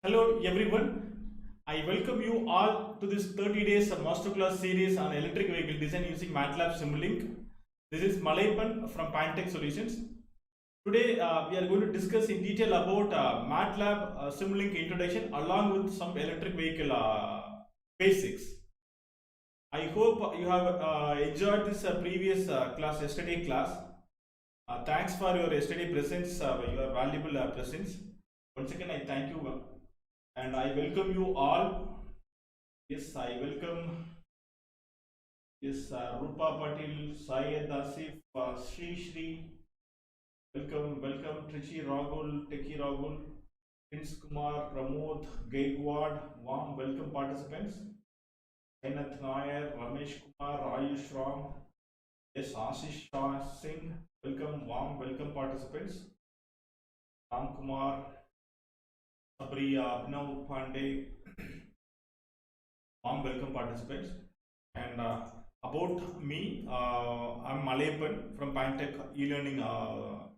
Hello everyone, I welcome you all to this 30 days masterclass series on electric vehicle design using MATLAB Simulink. This is Malaipan from Pantech Solutions. Today we are going to discuss in detail about MATLAB Simulink introduction along with some electric vehicle basics. I hope you have enjoyed this previous class, yesterday class. Thanks for your yesterday presence, your valuable presence. Once again, I thank you and I welcome you all. Yes, I welcome Rupa Patil, Syed Asif, Sri. Welcome Trichi Ragul, Teki Ragul, Prince Kumar, Pramod, Gaikwad. Warm welcome participants. Kainath Nair, Ramesh Kumar, Ayush Ram. Yes, Ashish Shah Singh. Warm welcome participants. Ram Kumar, Sabri, Abhinav Pandey. Warm welcome participants. And about me, I'm Malayapan from Pantech E-Learning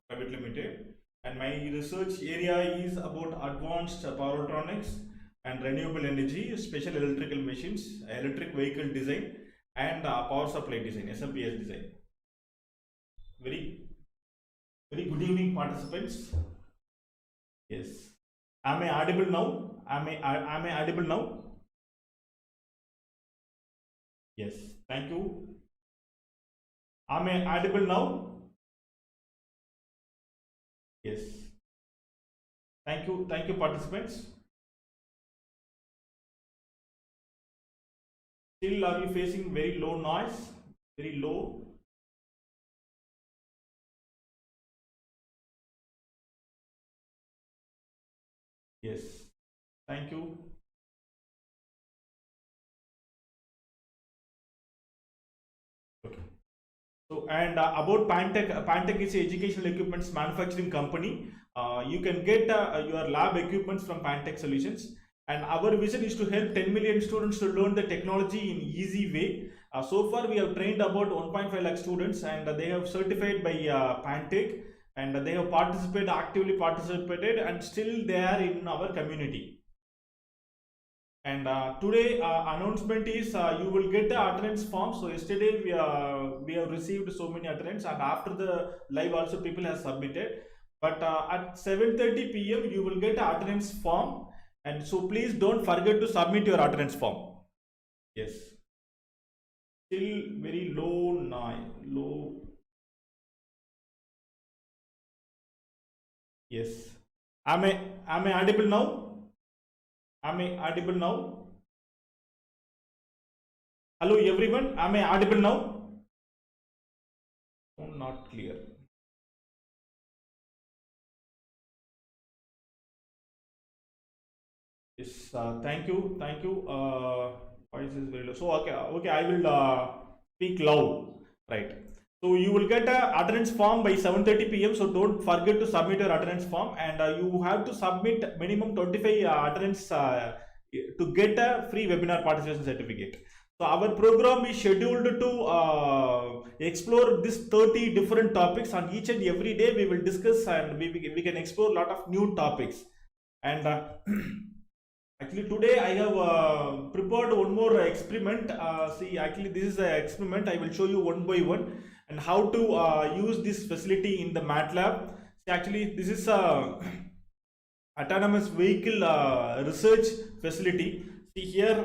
Private Limited, and my research area is about advanced power electronics and renewable energy, special electrical machines, electric vehicle design, and power supply design, SMPS design. Very, very good evening, participants. Yes, am I audible now? Am I audible now? Yes, thank you. Am I audible now? Yes. Thank you, participants. Still, are you facing very low noise? Very low. Yes. Thank you. Okay. So, and about Pantech is an educational equipments manufacturing company. You can get your lab equipments from Pantech Solutions. And our vision is to help 10 million students to learn the technology in easy way. So far, we have trained about 1.5 lakh students, and they have certified by Pantech, and they have actively participated, and still they are in our community. And today announcement is you will get the attendance form. So yesterday we have received so many attendance, and after the live also people have submitted. But at 7:30 p.m. you will get the attendance form, and so please don't forget to submit your attendance form. Yes. Still very low low. Yes. Am I audible now? Am I audible now? Hello everyone, am I audible now? Oh, not clear. Yes, thank you. Voice is very low. So okay, I will speak loud, right? So you will get a attendance form by 7:30 p.m. So don't forget to submit your attendance form, and you have to submit minimum 25 attendance to get a free webinar participation certificate. So our program is scheduled to explore this 30 different topics. On each and every day we will discuss, and we can explore a lot of new topics. And actually today I have prepared one more experiment. See, actually this is an experiment. I will show you one by one and how to use this facility in the MATLAB. See, actually this is a autonomous vehicle research facility. See here,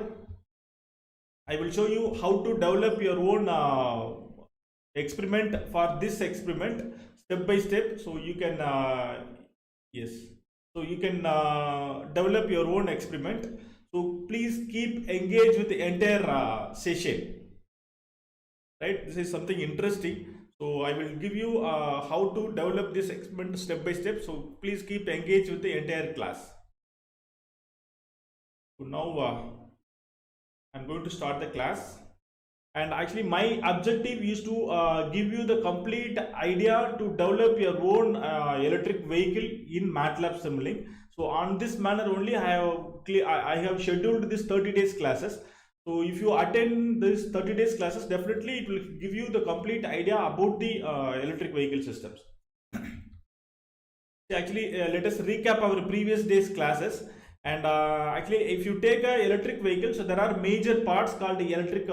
I will show you how to develop your own experiment for this experiment step by step. So you can yes, so you can develop your own experiment. So please keep engaged with the entire session, right? This is something interesting. So I will give you how to develop this experiment step by step. So please keep engaged with the entire class. So now I'm going to start the class. And actually my objective is to give you the complete idea to develop your own electric vehicle in MATLAB Simulink. So on this manner only I have scheduled this 30 days classes. So if you attend this 30 days classes, definitely it will give you the complete idea about the electric vehicle systems. Actually, let us recap our previous days classes. And actually, if you take a electric vehicle, so there are major parts called the electric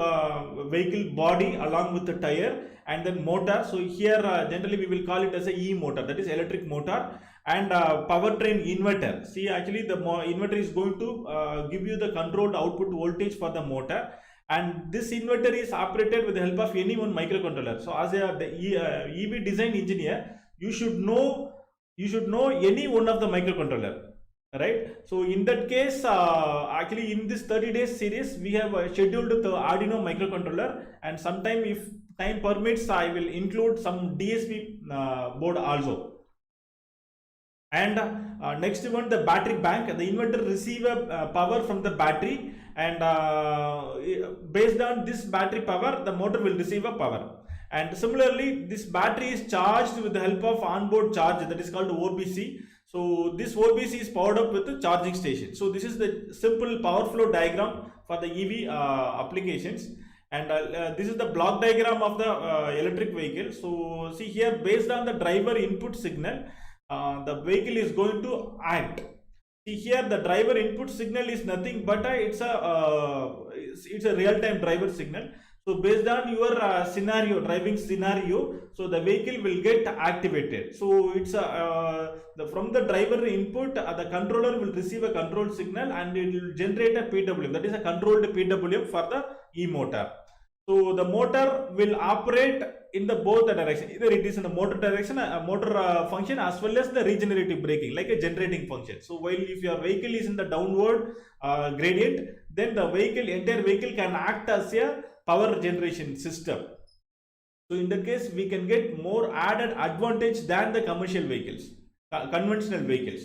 vehicle body along with the tire and then motor. So here generally we will call it as a E motor, that is electric motor, and powertrain inverter. See, actually the inverter is going to give you the controlled output voltage for the motor, and this inverter is operated with the help of any one microcontroller. So as EV design engineer, you should know any one of the microcontroller, right? So in that case, actually in this 30 days series we have scheduled the Arduino microcontroller, and sometime if time permits I will include some DSP board also. And next one, the battery bank. The inverter receive power from the battery, and based on this battery power the motor will receive a power. And similarly, this battery is charged with the help of onboard charger, that is called OBC. So this OBC is powered up with the charging station. So this is the simple power flow diagram for the EV applications. And this is the block diagram of the electric vehicle. So see here, based on the driver input signal, the vehicle is going to act. See here, the driver input signal is nothing but it's a real-time driver signal. So based on your driving scenario, so the vehicle will get activated. So it's from the driver input, the controller will receive a control signal, and it will generate a PWM, that is a controlled PWM for the e-motor. So the motor will operate in the both the direction. Either it is in the motor direction, a motor function, as well as the regenerative braking, like a generating function. So while if your vehicle is in the downward gradient, then the entire vehicle can act as a power generation system. So in that case, we can get more added advantage than the commercial vehicles, conventional vehicles.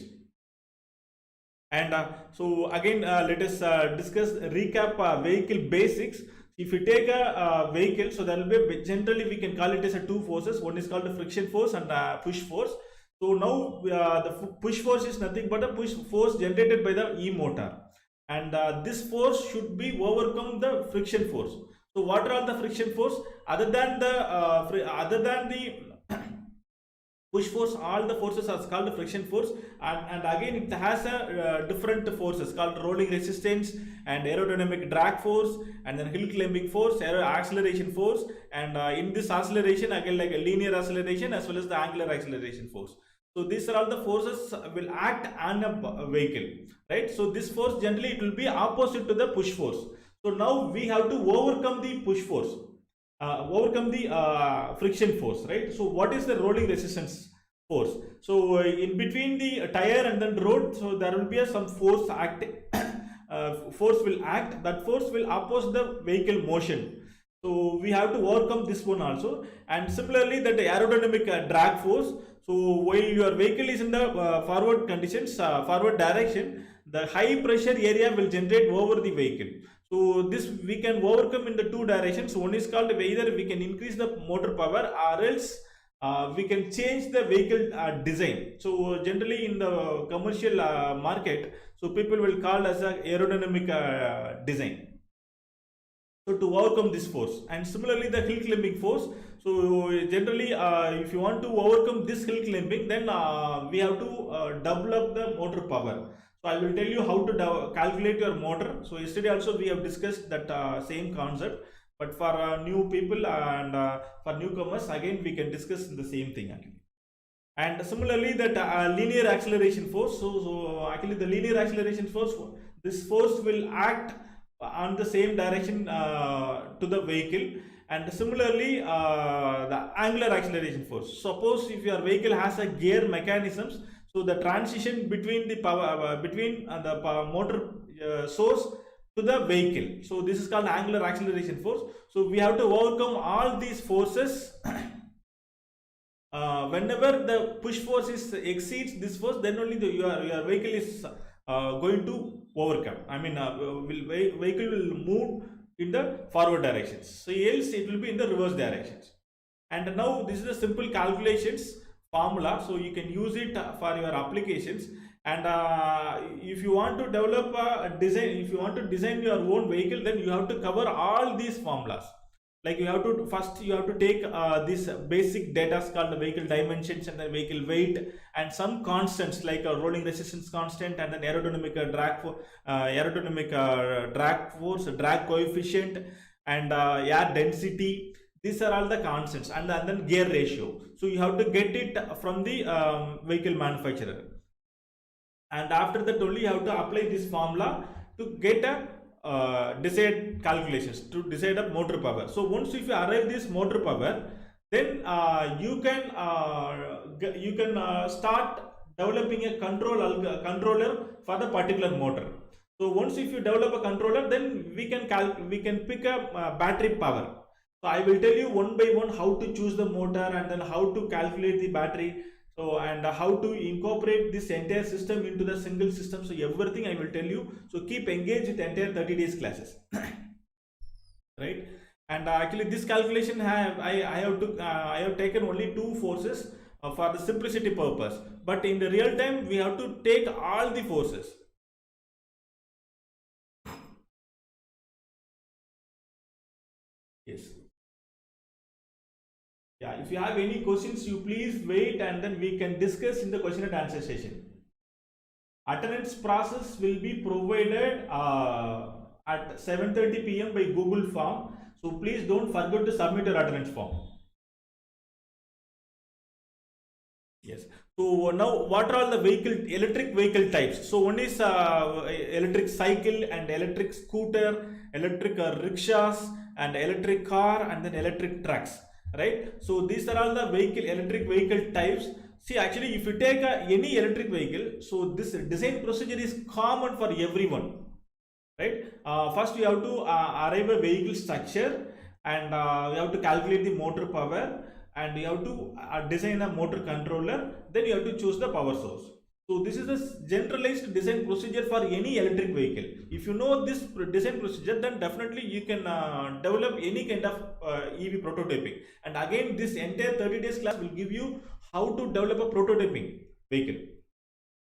And so again, let us recap vehicle basics. If you take a vehicle, so there will be, generally we can call it as a two forces. One is called the friction force and push force. So now the push force is nothing but a push force generated by the e-motor, and this force should be overcome the friction force. So what are all the friction force other than the push force? All the forces are called the friction force, and again it has a different forces called rolling resistance and aerodynamic drag force, and then hill climbing force, acceleration force, and in this acceleration again like a linear acceleration as well as the angular acceleration force. So these are all the forces will act on a vehicle, right? So this force generally it will be opposite to the push force. So now we have to overcome the push force, overcome the friction force, right? So what is the rolling resistance force? So in between the tire and then road, so there will be some force acting. Force will act. That force will oppose the vehicle motion. So we have to overcome this one also. And similarly, that aerodynamic drag force. So while your vehicle is in the forward conditions, forward direction, the high pressure area will generate over the vehicle. So this we can overcome in the two directions. One is called either we can increase the motor power, or else we can change the vehicle design. So generally in the commercial market, so people will call as a aerodynamic design. So to overcome this force, and similarly the hill climbing force. So generally if you want to overcome this hill climbing, then we have to double up the motor power. So I will tell you how to calculate your motor. So yesterday also we have discussed that same concept, but for new people and for newcomers, again we can discuss the same thing again. And similarly that linear acceleration force. So actually the linear acceleration force, this force will act on the same direction to the vehicle. And similarly the angular acceleration force. Suppose if your vehicle has a gear mechanisms, so the transition between the power the motor source to the vehicle, so this is called angular acceleration force. So we have to overcome all these forces. Whenever the push force exceeds this force, then only your vehicle is going to overcome. I mean vehicle will move in the forward directions, so else it will be in the reverse directions. And now this is a simple calculations formula, so you can use it for your applications. And if you want to develop a design, if you want to design your own vehicle, then you have to cover all these formulas. Like you have to first you have to take this basic data called the vehicle dimensions and the vehicle weight and some constants like a rolling resistance constant and then aerodynamic drag force, drag coefficient, and air density. These are all the constants, and then gear ratio. So you have to get it from the vehicle manufacturer, and after that only you have to apply this formula to get a decide calculations to decide a motor power. So once if you arrive this motor power, then you can start developing a controller for the particular motor. So once if you develop a controller, then we can pick a battery power. So I will tell you one by one how to choose the motor and then how to calculate the battery. So and how to incorporate this entire system into the single system. So everything I will tell you. So keep engaged with the entire 30 days classes. Right? And actually this calculation I have taken only 2 forces for the simplicity purpose. But in the real time we have to take all the forces. Yes. Yeah, if you have any questions, you please wait and then we can discuss in the question and answer session. Attendance process will be provided at 7:30 p.m. by Google Form. So please don't forget to submit your attendance form. Yes. So now what are all the electric vehicle types? So one is electric cycle and electric scooter, electric rickshaws and electric car and then electric trucks. Right? So these are all the electric vehicle types. See, actually if you take any electric vehicle, so this design procedure is common for everyone. Right? First you have to arrive a vehicle structure, and you have to calculate the motor power, and you have to design a motor controller, then you have to choose the power source. So this is a generalized design procedure for any electric vehicle. If you know this design procedure, then definitely you can develop any kind of EV prototyping. And again, this entire 30 days class will give you how to develop a prototyping vehicle,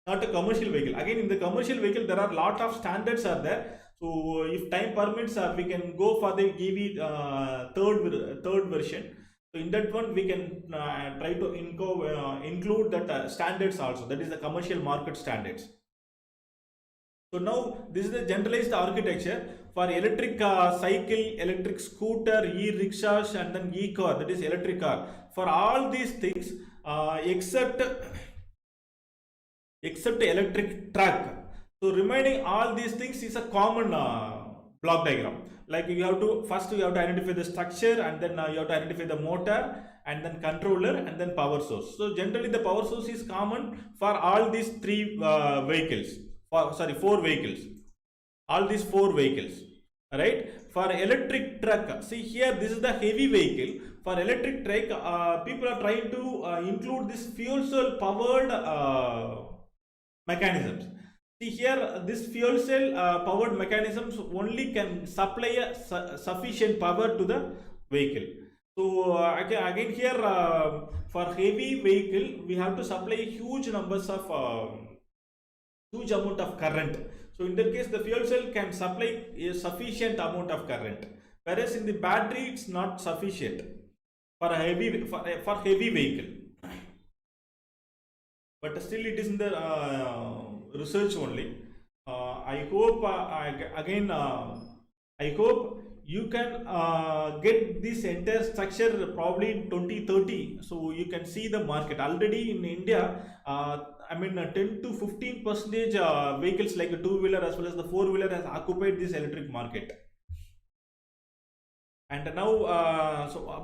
not a commercial vehicle. Again, in the commercial vehicle, there are a lot of standards are there. So if time permits, we can go for the EV third version. So in that one, we can try to include that standards also. That is the commercial market standards. So now this is the generalized architecture for electric cycle, electric scooter, e-rickshaws, and then e-car. That is electric car. For all these things, except electric truck. So remaining all these things is a common block diagram. Like you have to identify the structure, and then you have to identify the motor, and then controller, and then power source. So generally the power source is common for all these four vehicles. All these 4 vehicles. Right? For electric truck, see here, this is the heavy vehicle. For electric truck, people are trying to include this fuel cell powered mechanisms. See here, this fuel cell powered mechanisms only can supply a sufficient power to the vehicle. So again here, for heavy vehicle, we have to supply huge numbers of huge amount of current. So in that case, the fuel cell can supply a sufficient amount of current, whereas in the battery, it's not sufficient for a heavy vehicle. But still, it is in the research only. I hope I hope you can get this entire structure probably in 2030. So you can see the market already in India. 10 to 15% vehicles like a 2-wheeler as well as the 4-wheeler has occupied this electric market. And now,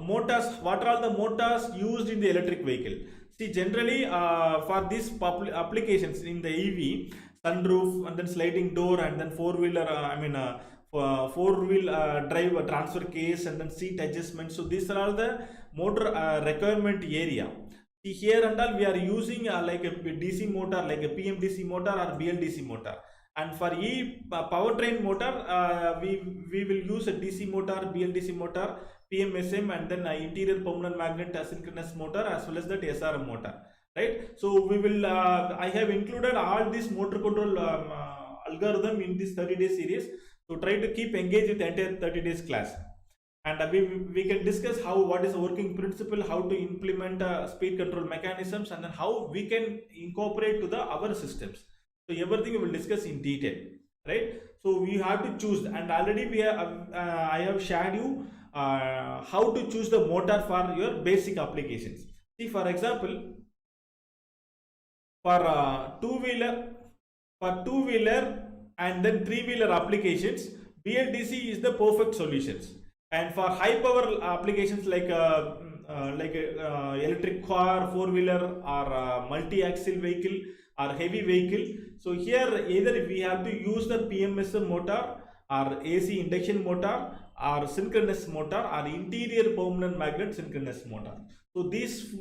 motors. What are all the motors used in the electric vehicle? See, generally for these applications in the EV, sunroof and then sliding door and then 4-wheeler, 4-wheel drive transfer case and then seat adjustment. So these are all the motor requirement area. See here and all we are using like a DC motor, like a PMDC motor or BLDC motor. And for powertrain motor, we will use a DC motor, BLDC motor, PMSM, and then interior permanent magnet asynchronous motor as well as that SRM motor. Right? So we will. I have included all this motor control algorithm in this 30-day series. So try to keep engaged with the entire 30 days class. and we can discuss what is the working principle, how to implement speed control mechanisms, and then how we can incorporate to the our systems. So everything we will discuss in detail, right? So we have to choose, and already we have I have shared you how to choose the motor for your basic applications. See, for example, for two-wheeler and then three-wheeler applications, BLDC is the perfect solutions. And for high power applications like electric car, four-wheeler, or multi-axle vehicle or heavy vehicle, so here either we have to use the PMSM motor or AC induction motor or synchronous motor or interior permanent magnet synchronous motor. So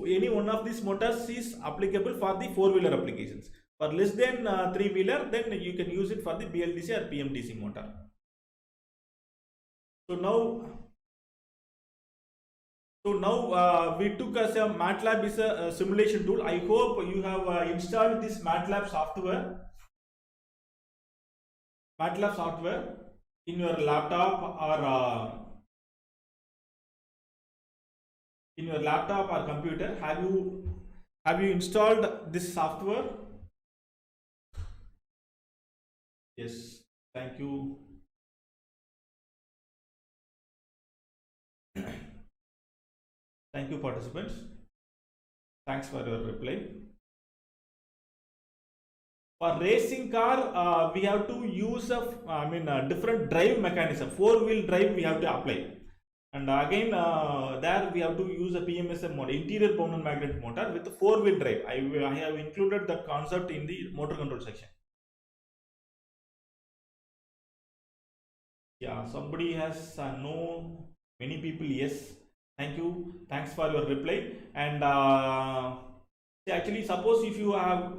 any one of these motors is applicable for the four-wheeler applications. For less than three-wheeler, then you can use it for the BLDC or PMDC motor. So now we took as a MATLAB is a simulation tool. I hope you have installed this MATLAB software in your laptop or computer. Have you installed this software? Yes, thank you. Thank you, participants. Thanks for your reply. For racing car, we have to use a different drive mechanism. Four-wheel drive we have to apply, and again there we have to use a PMSM motor, interior permanent magnet motor with four-wheel drive. I have included the concept in the motor control section. Yeah, somebody has no. Many people, yes. Thank you. Thanks for your reply. And actually, suppose if you have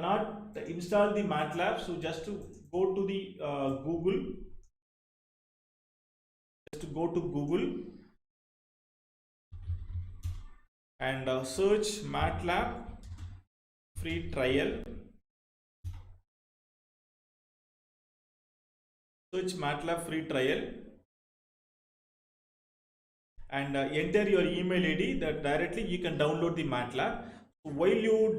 not installed the MATLAB, so just to go to the Google. Just to go to Google and search MATLAB free trial. Search MATLAB free trial and enter your email ID. That directly you can download the MATLAB. While you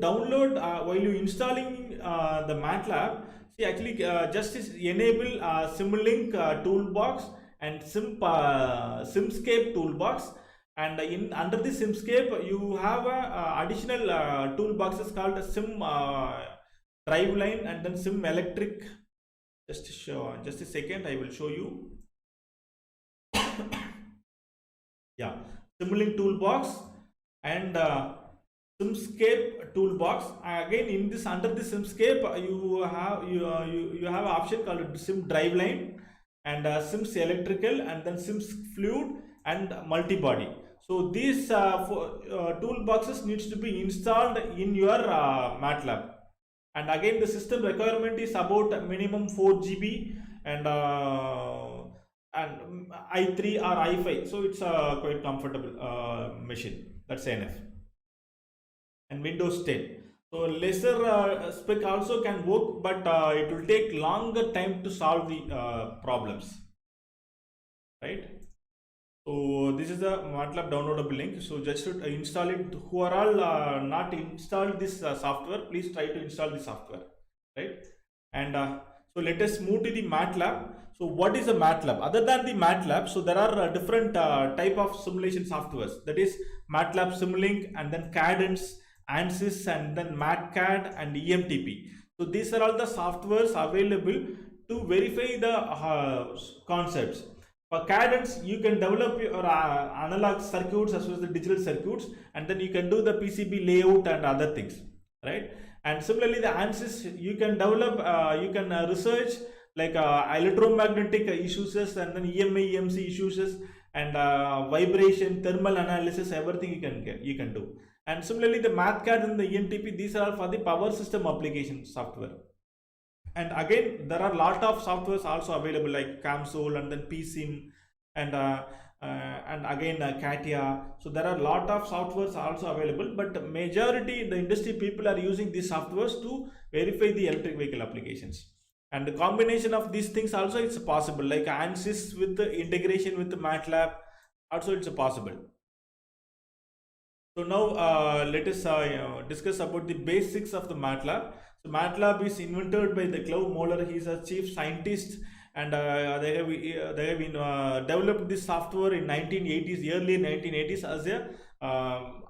installing the MATLAB, see, actually just enable Simulink toolbox and Simscape toolbox, and under the Simscape you have additional toolboxes called Sim Driveline and then Sim Electric. Just a second, I will show you. Yeah, Simulink toolbox and Simscape toolbox. Again, in this, under the Simscape, you have an option called Sim Driveline and Sims Electrical and then Sims Fluid and Multibody. So these toolboxes needs to be installed in your MATLAB. And again, the system requirement is about minimum 4 GB and i3 or i5, so it's a quite comfortable machine. That's enough. And Windows 10. So lesser spec also can work, but it will take longer time to solve the problems, right? So this is the MATLAB downloadable link. So just to install it. Who are all not installed this software, please try to install the software, right? And so let us move to the MATLAB. So what is a MATLAB? Other than the MATLAB, so there are different type of simulation softwares. That is MATLAB Simulink and then Cadence, ANSYS and then MATCAD and EMTP. So these are all the softwares available to verify the concepts. For Cadence, you can develop your analog circuits as well as the digital circuits, and then you can do the PCB layout and other things, right? And similarly, the ANSYS, you can develop, you can research like electromagnetic issues and then EMI, EMC issues and vibration, thermal analysis, everything you can do. And similarly, the MATCAD and the EMTP, these are for the power system application software. And again, there are a lot of softwares also available like CAMSOL and then PSIM and again CATIA. So there are a lot of softwares also available, but majority the industry people are using these softwares to verify the electric vehicle applications. and the combination of these things also it's possible, like ANSYS with the integration with the MATLAB also it's possible. So now let us discuss about the basics of the MATLAB. So MATLAB is invented by the Klaus Moller. He is a chief scientist, and they have developed this software in 1980s, early 1980s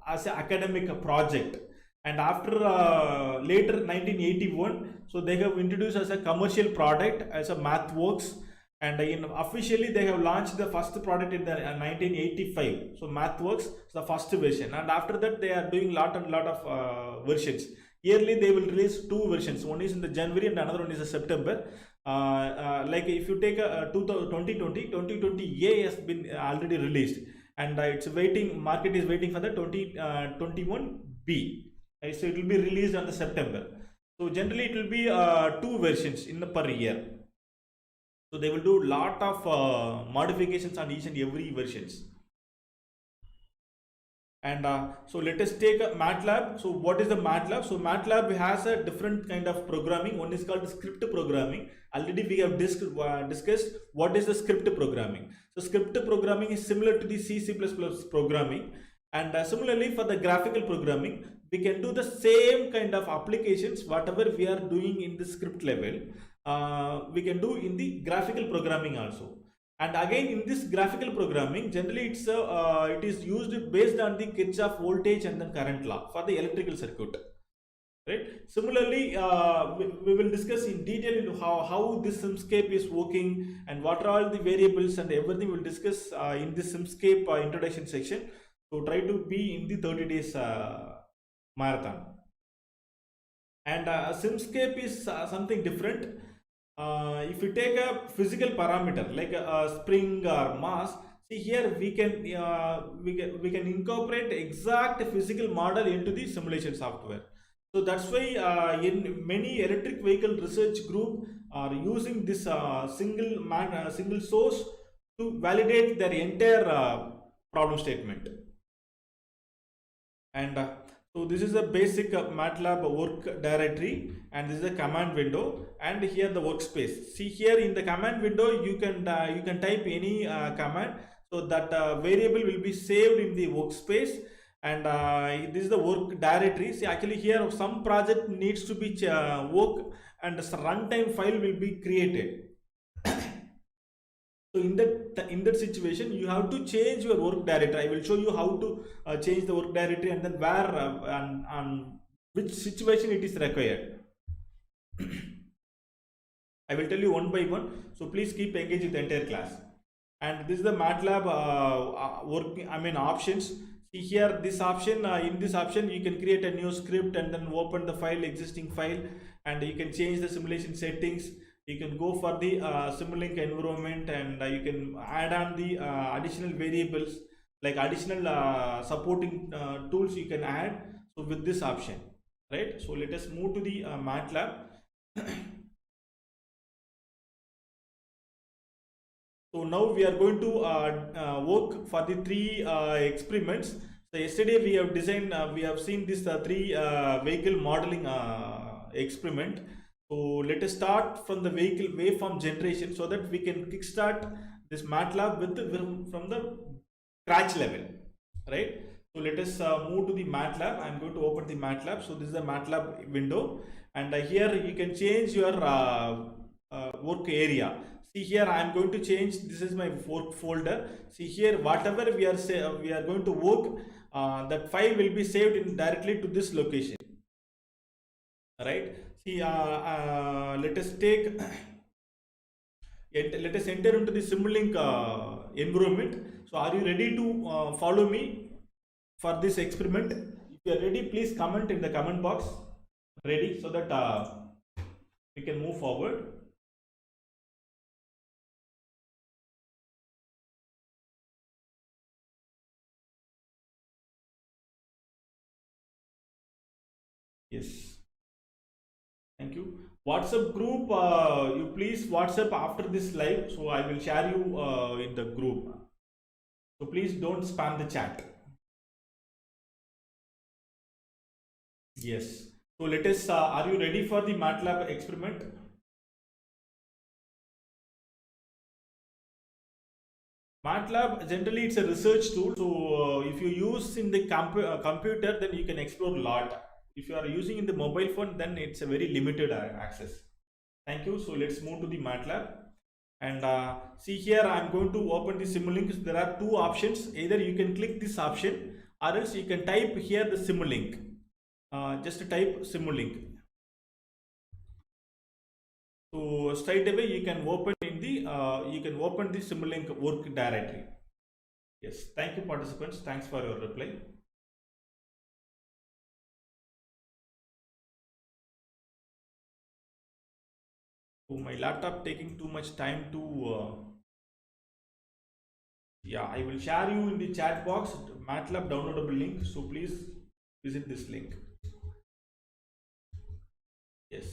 as a academic project. And after later 1981, so they have introduced as a commercial product as a MathWorks, and officially they have launched the first product in the 1985. So MathWorks is the first version, and after that they are doing lot of versions. Yearly they will release two versions. One is in the January and another one is in September. Like if you take 2020A has been already released, and it's waiting. Market is waiting for the 2021B. So it will be released on the September. So generally it will be two versions in the per year. So they will do lot of modifications on each and every versions. And so let us take MATLAB. So what is the MATLAB? So MATLAB has a different kind of programming. One is called script programming. Already we have discussed what is the script programming. So script programming is similar to the C++ programming. And similarly for the graphical programming, we can do the same kind of applications, whatever we are doing in the script level, we can do in the graphical programming also. And again in this graphical programming, generally it is used based on the Kirchhoff voltage and then current law for the electrical circuit. Right. Similarly, we will discuss in detail into how this SimScape is working and what are all the variables and everything we'll discuss in this SimScape introduction section. So try to be in the 30 days marathon. And SimScape is something different. If you take a physical parameter like a spring or mass, see here we can incorporate exact physical model into the simulation software. So that's why in many electric vehicle research group are using this single source to validate their entire problem statement. And so this is a basic MATLAB work directory, and this is a command window, and here the workspace. See here in the command window you can type any command, so that variable will be saved in the workspace. And this is the work directory. See actually here some project needs to be work, and the runtime file will be created. So in that situation, you have to change your work directory. I will show you how to change the work directory, and then where and which situation it is required. I will tell you one by one. So please keep engaged with the entire class. And this is the MATLAB options. See here this option. In this option, you can create a new script and then open the existing file, and you can change the simulation settings. You can go for the Simulink environment, and you can add on the additional variables, like additional supporting tools you can add. So with this option, right? So let us move to the MATLAB. So now we are going to work for the three experiments. So yesterday we have designed, we have seen this three vehicle modeling experiment. So let us start from the vehicle waveform generation, so that we can kickstart this MATLAB from the scratch level, right? So let us move to the MATLAB. I'm going to open the MATLAB. So this is the MATLAB window, and here you can change your work area. See here I am going to change, this is my work folder. See here whatever we are going to work, that file will be saved directly to this location, right? See let us enter into the Simulink environment. So are you ready to follow me for this experiment? If you are ready, please comment in the comment box ready, so that we can move forward. Yes, thank you. WhatsApp group, you please WhatsApp after this live, so I will share you in the group. So please don't spam the chat. Yes. So let us, are you ready for the MATLAB experiment? MATLAB generally it's a research tool. So if you use in the computer, then you can explore a lot. If you are using in the mobile phone, then it's a very limited access. Thank you. So let's move to the MATLAB. And see here, I'm going to open the Simulink. There are two options. Either you can click this option, or else you can type here the Simulink. Just type Simulink. So straight away you can open in the Simulink work directory. Yes, thank you participants. Thanks for your reply. So my laptop taking too much time to yeah, I will share you in the chat box MATLAB downloadable link. So please visit this link. Yes.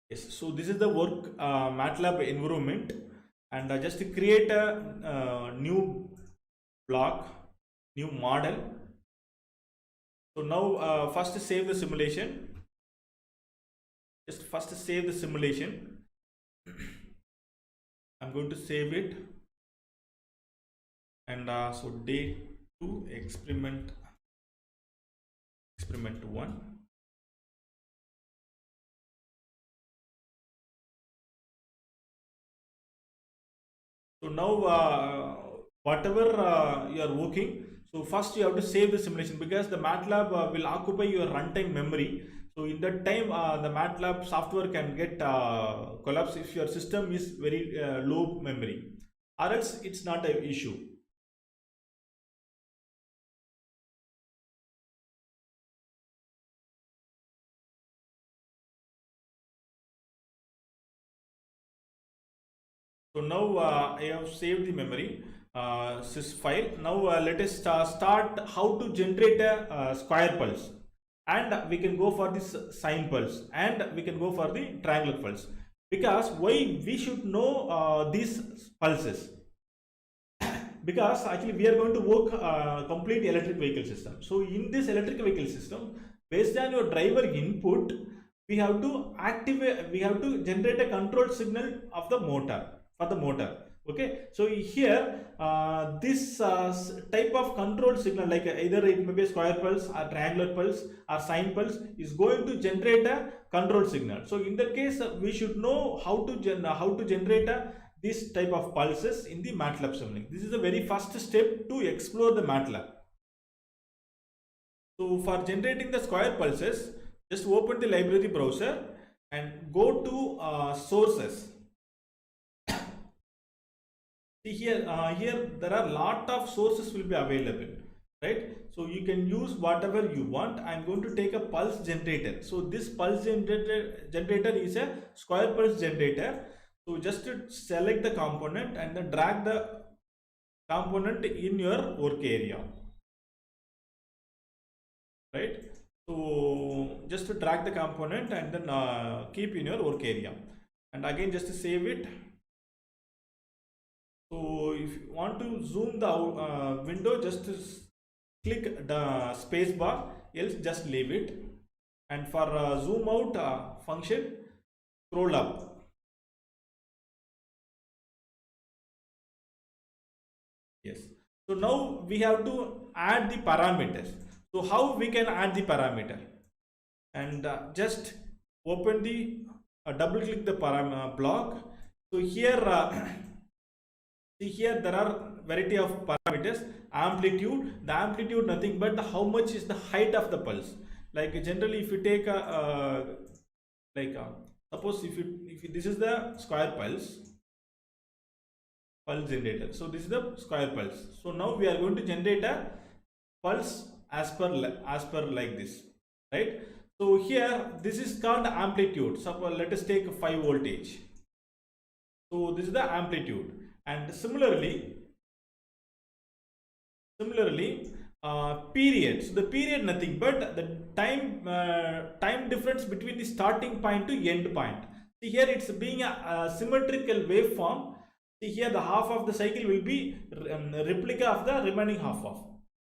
Yes, so this is the work MATLAB environment, and just to create a new block, new model. So now first save the simulation. Just first save the simulation. I'm going to save it, and so day 2 experiment 1. So now whatever you are working, so first you have to save the simulation, because the MATLAB will occupy your runtime memory. So in that time the MATLAB software can get collapse if your system is very low memory, or else it's not an issue. So now I have saved the memory sys file. Now let us start how to generate a square pulse, and we can go for this sine pulse, and we can go for the triangular pulse. Because why we should know these pulses? Because actually we are going to work complete electric vehicle system. So in this electric vehicle system, based on your driver input, we have to generate a control signal of the motor, for the motor. Okay, so here this type of control signal, like either it may be a square pulse or triangular pulse or sine pulse, is going to generate a control signal. So in that case we should know how to generate this type of pulses in the MATLAB Simulink. This is the very first step to explore the MATLAB. So for generating the square pulses, just open the library browser and go to sources. See here, here there are lot of sources will be available, right? So you can use whatever you want. I'm going to take a pulse generator. So this pulse generator is a square pulse generator. So just to select the component and then drag the component in your work area, right? So just to drag the component and then keep in your work area, and again just to save it. So if you want to zoom the window, just click the space bar, else just leave it. And for zoom out function, scroll up. Yes. So now we have to add the parameters. So how we can add the parameter? And just open the double click the block. So here see here there are variety of parameters. Amplitude, the amplitude nothing but how much is the height of the pulse. Like generally if you take a suppose if this is the square pulse generator, so this is the square pulse. So now we are going to generate a pulse as per like this, right? So here this is called amplitude. Suppose let us take 5 voltage. So this is the amplitude. And similarly period. So the period nothing but the time difference between the starting point to end point. See here it's being a symmetrical waveform. See here the half of the cycle will be replica of the remaining half of.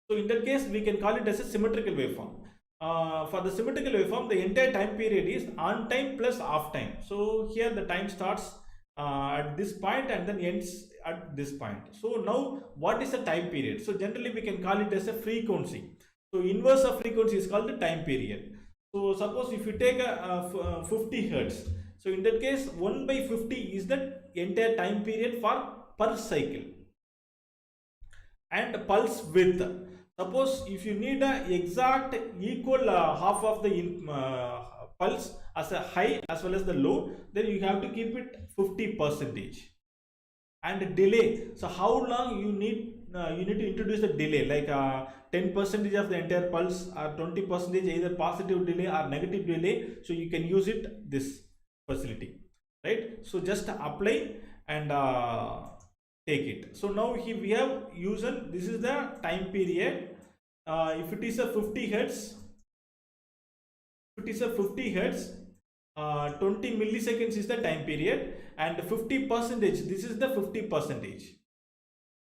So in that case we can call it as a symmetrical waveform. for the symmetrical waveform, the entire time period is on time plus off time. So here the time starts at this point and then ends at this point. So now what is the time period? So generally we can call it as a frequency. So inverse of frequency is called the time period. So suppose if you take a 50 hertz, so in that case 1 by 50 is the entire time period for per cycle. And pulse width, suppose if you need a exact equal half of the pulse as a high as well as the low, then you have to keep it 50%. And delay, so how long you need to introduce the delay, like 10% of the entire pulse or 20%, either positive delay or negative delay. So you can use it this facility, right? So just apply and take it. So now here we have used, this is the time period. If it is a 50 hertz, 20 milliseconds is the time period, and 50%, this is the 50%,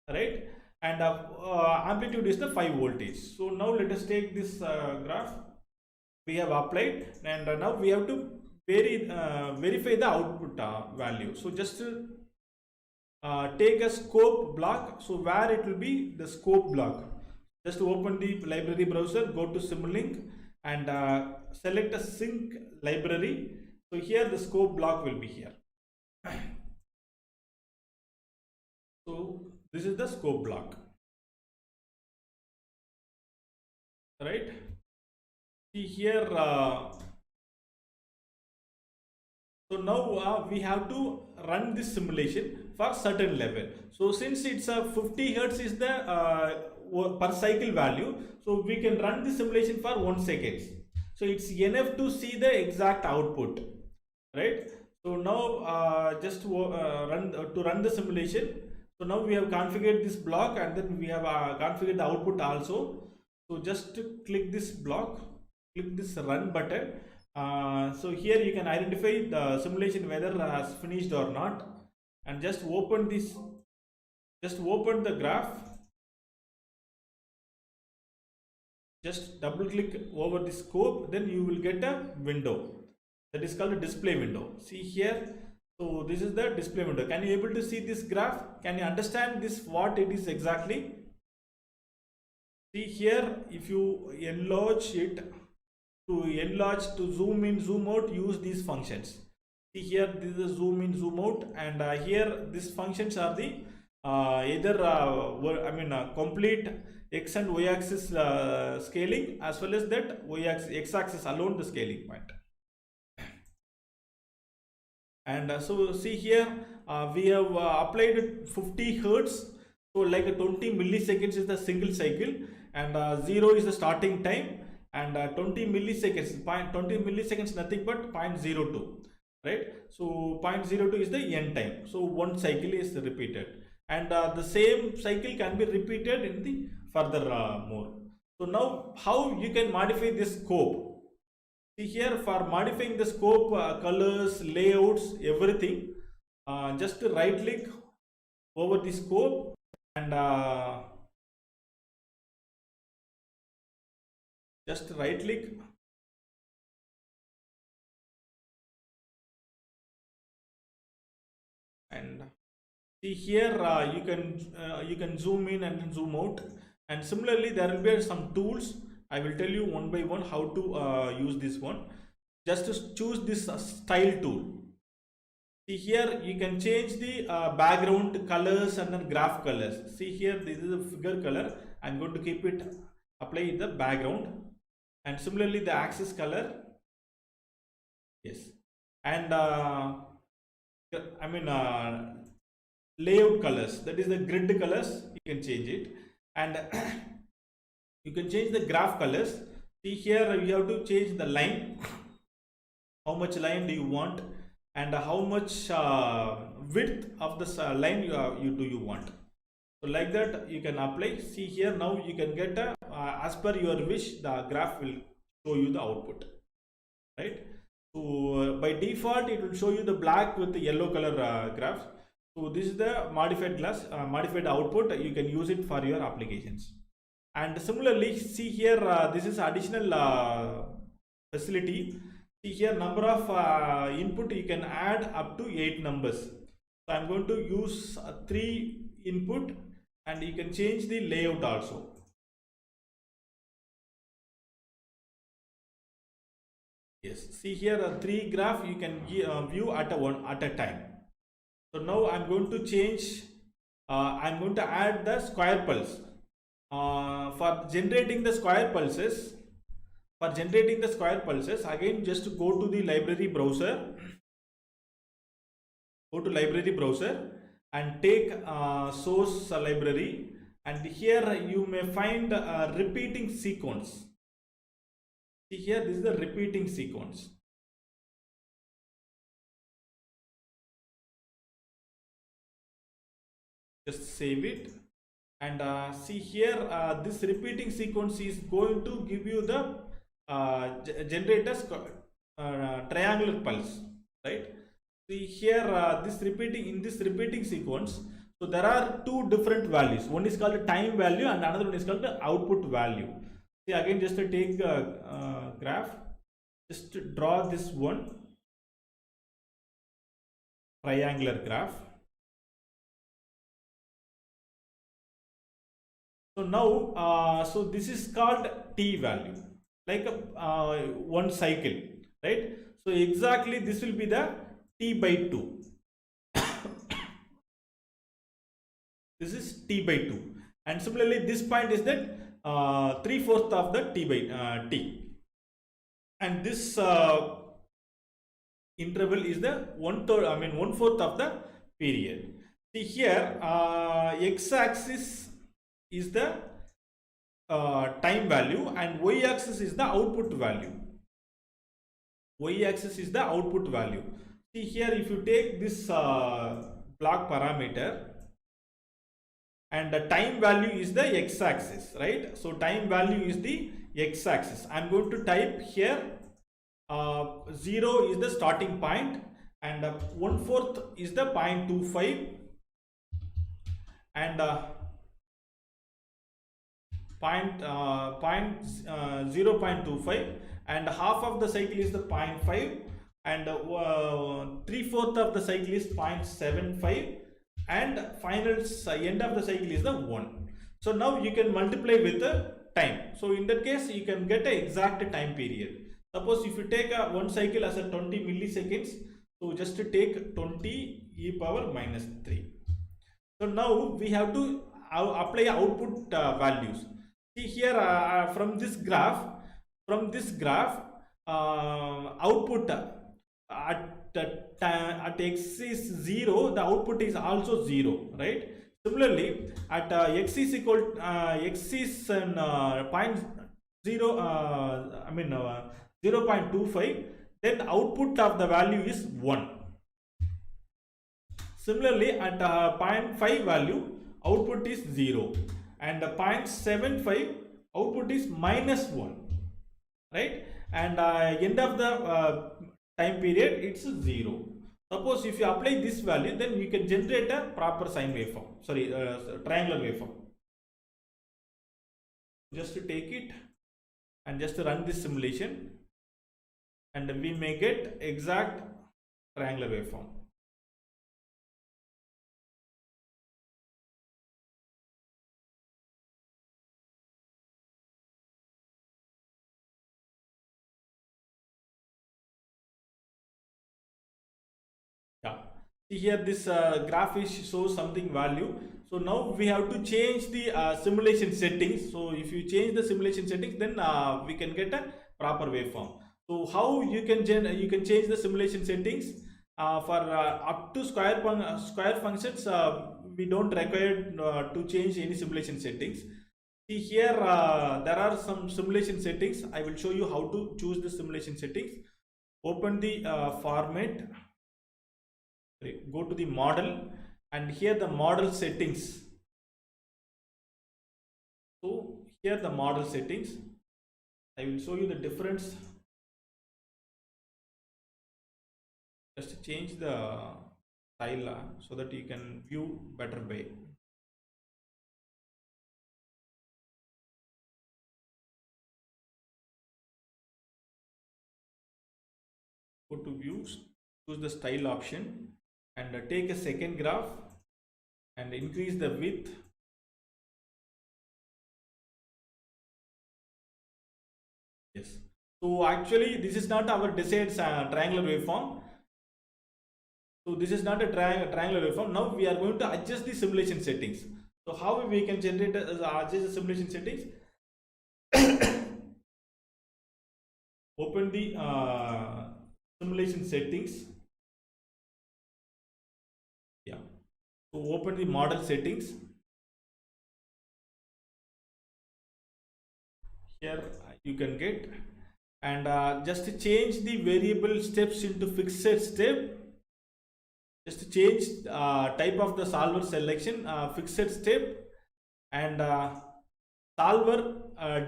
right? And amplitude is the 5 voltage. So now let us take this graph we have applied, and now we have to verify the output value. So just take a scope block. So where it will be the scope block, just open the library browser, go to Simulink and select a sync library. So here the scope block will be here. So this is the scope block, right? See here, so now we have to run this simulation for certain level. So since it's a 50 hertz is the per cycle value, so we can run the simulation for 1 second. So it's enough to see the exact output, right? So now just run the simulation. So now we have configured this block, and then we have configured the output also. So just click this block, click this run button. So here you can identify the simulation whether has finished or not, and just open this, just open the graph, just double click over the scope, then you will get a window that is called a display window. See here, so this is the display window. Can you able to see this graph? Can you understand this, what it is exactly? See here, if you enlarge it, to zoom in, zoom out, use these functions. See here, this is a zoom in, zoom out, and here these functions are the either complete x and y axis scaling, as well as that x axis alone the scaling point. And so see here, we have applied 50 hertz, so like a 20 milliseconds is the single cycle, and 0 is the starting time, and 20 milliseconds, 20 milliseconds nothing but 0.02, right? So 0.02 is the end time. So one cycle is repeated, and the same cycle can be repeated in the further more. So now how you can modify this scope? See here, for modifying the scope, colors, layouts, everything, just right click over the scope, and just right click, and see here, you can zoom in and zoom out, and similarly there will be some tools. I will tell you one by one how to use this one. Just to choose this style tool. See here, you can change the background colors and then graph colors. See here, this is a figure color. I'm going to keep it, apply the background, and similarly the axis color. Yes, and layout colors, that is the grid colors, you can change it, and you can change the graph colors. See here, you have to change the line, how much line do you want, and how much width of this line you want. So like that you can apply. See here, now you can get a as per your wish, the graph will show you the output, right? So by default it will show you the black with the yellow color graph. So this is the modified output. You can use it for your applications. And similarly, see here, this is additional facility. See here, number of input you can add up to 8 numbers. So I'm going to use 3 input, and you can change the layout also. Yes, see here, 3 graph you can view at a time. So now I'm going to change. I'm going to add the square pulse. For generating the square pulses, again just go to the library browser. Go to library browser and take source library, and here you may find a repeating sequence. See here, this is the repeating sequence. Just save it, and see here, this repeating sequence is going to give you the generators triangular pulse, right? See here, this repeating sequence, so there are 2 different values. One is called time value and another one is called the output value. See, again, just to take graph, just to draw this one triangular graph. So now, so this is called t value, like one cycle, right? So exactly this will be the t by 2. This is t by 2, and similarly this point is that 3/4 of the t by t, and this interval is the 1/4 of the period. See here, x-axis is the time value and y-axis is the output value. Y-axis is the output value. See here, if you take this block parameter, and the time value is the x-axis, right? So time value is the x-axis. I'm going to type here 0 is the starting point, and 1/4 is the 0.25, and 0.25, and half of the cycle is the 0.5, and 3/4 of the cycle is 0.75, and final end of the cycle is the 1. So now you can multiply with the time. So in that case, you can get an exact time period. Suppose if you take one cycle as a 20 milliseconds, so just to take 20 e power minus 3. So now we have to apply output values. See here, from this graph, output at x is 0, the output is also 0, right? Similarly, at x is equal x is 0.25, then output of the value is 1. Similarly, at 0.5 value, output is 0, and 0.75 output is minus 1, right? And end of the time period, it's 0. Suppose if you apply this value, then you can generate a proper sine waveform, triangular waveform. Just to take it and just to run this simulation, and we may get exact triangular waveform. Yeah, see here, this graph shows something value. So now we have to change the simulation settings. So if you change the simulation settings, then we can get a proper waveform. So how you can change the simulation settings for up to square functions. We don't require to change any simulation settings. See here, there are some simulation settings. I will show you how to choose the simulation settings. Open the format. Go to the model, and here the model settings. So here the model settings, I will show you the difference. Just change the style so that you can view better way. go to views, choose the style option, and take a second graph and increase the width. Yes. So actually, this is not our desired triangular waveform. So this is not a triangular waveform. Now we are going to adjust the simulation settings. So how we can generate adjust the simulation settings? Open the simulation settings. Yeah. So open the model settings. Here you can get, and just to change the variable steps into fixed step. Just to change type of the solver selection, fixed step, and solver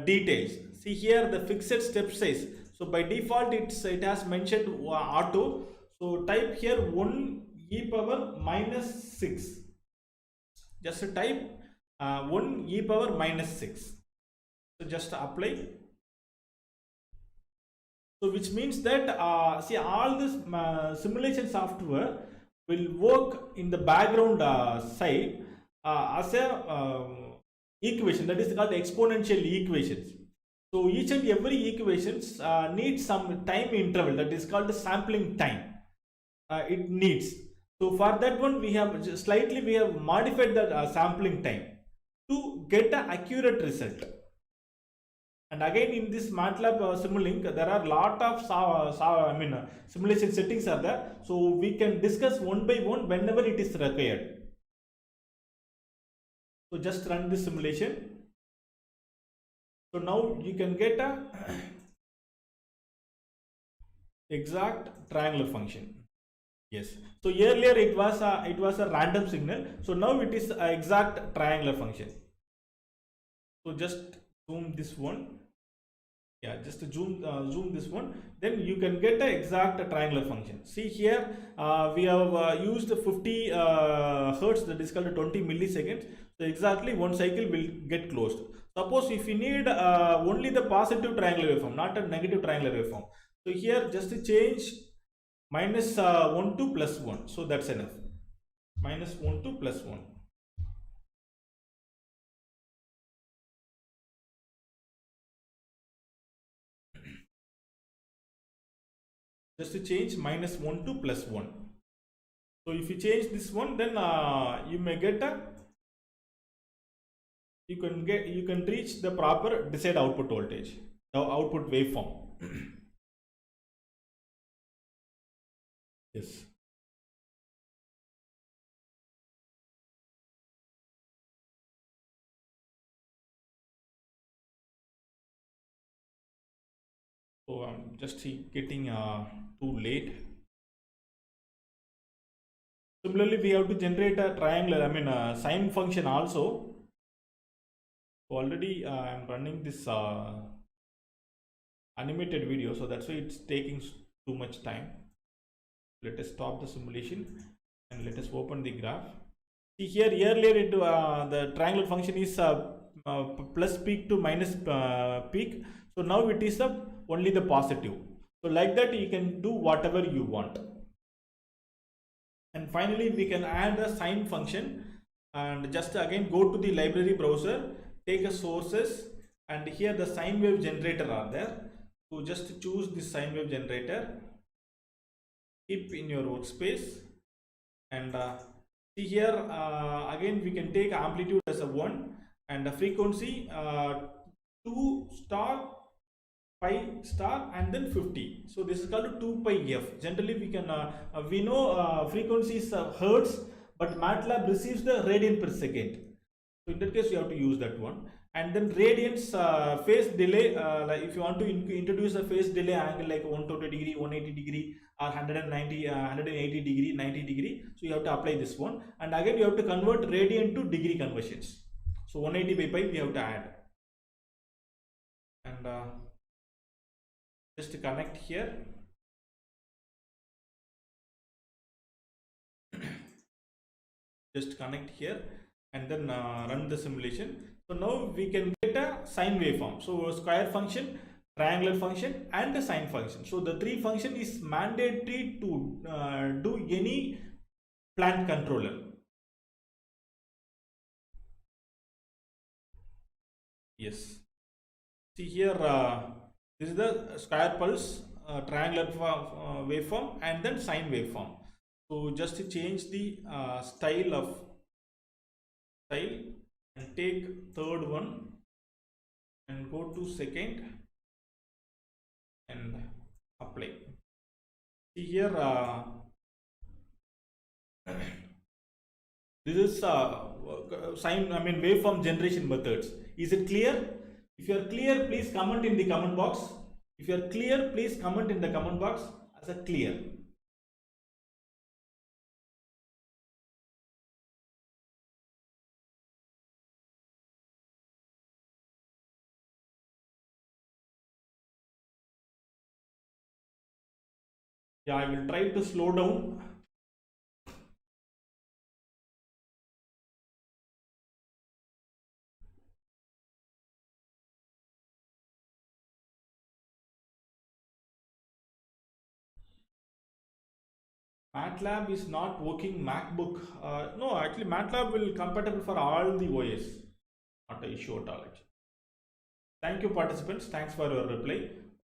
details. See here the fixed step size. So by default it has mentioned auto. So type here 1 e power minus 6. Just to type 1 e power minus 6. So just apply. So which means that see all this simulation software will work in the background side as a equation that is called exponential equations. So each and every equations needs some time interval that is called the sampling time. It needs. So for that one we have modified the sampling time to get an accurate result. And again in this MATLAB Simulink there are lot of simulation settings are there, so we can discuss one by one whenever it is required. So just run this simulation. So now you can get a exact triangular function. Yes. So earlier it was a random signal. So now it is a exact triangular function. So just zoom this one. Yeah, just to zoom this one, then you can get the exact triangular function. See here we have used 50 hertz, that is called 20 milliseconds. So exactly one cycle will get closed. Suppose if you need only the positive triangular waveform, not a negative triangular waveform, so here just to change minus 1 to plus 1, so that's enough. Minus 1 to plus 1. Just to change minus 1 to plus 1. So if you change this one, then you may get a you can reach the proper desired output voltage, the output waveform. Yes. So I'm just getting too late. Similarly, we have to generate a triangular, sine function also. So already I'm running this animated video, so that's why it's taking too much time. Let us stop the simulation and let us open the graph. See here earlier the triangular function is plus peak to minus peak. So now it is only the positive. So like that you can do whatever you want. And finally we can add a sine function, and just again go to the library browser, take a sources, and here the sine wave generator are there. So just choose the sine wave generator, keep in your workspace, and see here again we can take amplitude as a 1 and the frequency 2 star pi star and then 50. So this is called 2 pi f. Generally we can we know frequencies hertz, but MATLAB receives the radian per second. So in that case you have to use that one. And then radians phase delay, like if you want to introduce a phase delay angle like 120 degree, 180 degree, or 190 180 degree, 90 degree, so you have to apply this one. And again you have to convert radian to degree conversions. So 180 by pi we have to add, and just to connect here. Just connect here and then run the simulation. So now we can get a sine waveform. So square function triangular function and the sine function. So the three function is mandatory to do any plant controller. Yes. See here, this is the square pulse, triangular waveform, and then sine waveform. So just to change the style and take third one and go to second and apply. See here, this is waveform generation methods. Is it clear? If you are clear, please comment in the comment box. If you are clear, please comment in the comment box as a clear. Yeah, I will try to slow down. MATLAB is not working MacBook. No, actually MATLAB will compatible for all the OS. Not an issue at all. Actually. Thank you, participants. Thanks for your reply.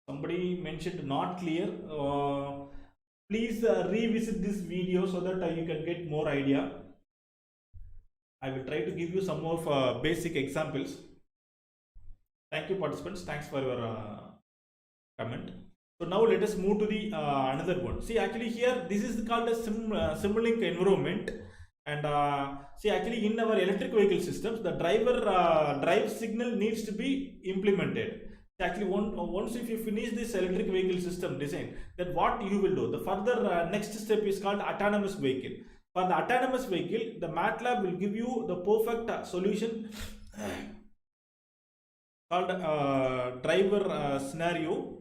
Somebody mentioned not clear. Please revisit this video so that you can get more idea. I will try to give you some more basic examples. Thank you, participants. Thanks for your comment. So now let us move to the another one. See, actually here this is called a Simulink environment, and see, actually in our electric vehicle systems, the drive signal needs to be implemented. Actually, once if you finish this electric vehicle system design, then what you will do? The further next step is called autonomous vehicle. For the autonomous vehicle, the MATLAB will give you the perfect solution called driver scenario.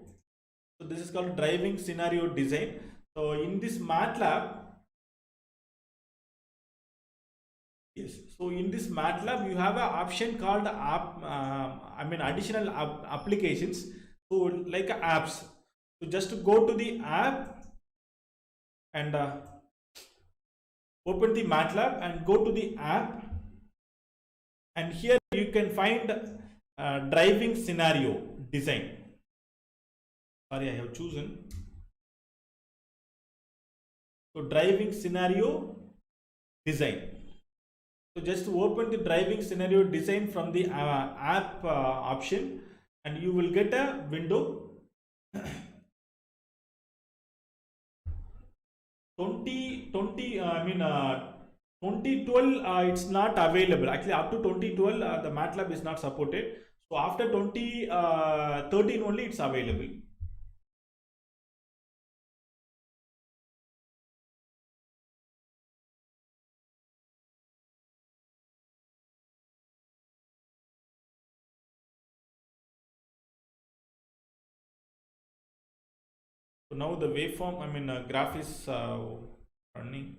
So this is called driving scenario design. So in this MATLAB, yes. So in this MATLAB, you have an option called additional applications. So like apps. So just to go to the app and open the MATLAB and go to the app, and here you can find driving scenario design. Sorry, I have chosen. So driving scenario design. So just open the driving scenario design from the app option, and you will get a window. 2012 it's not available. Actually, up to 2012 the MATLAB is not supported. So after 2013 only it's available. So now the waveform, graph is running.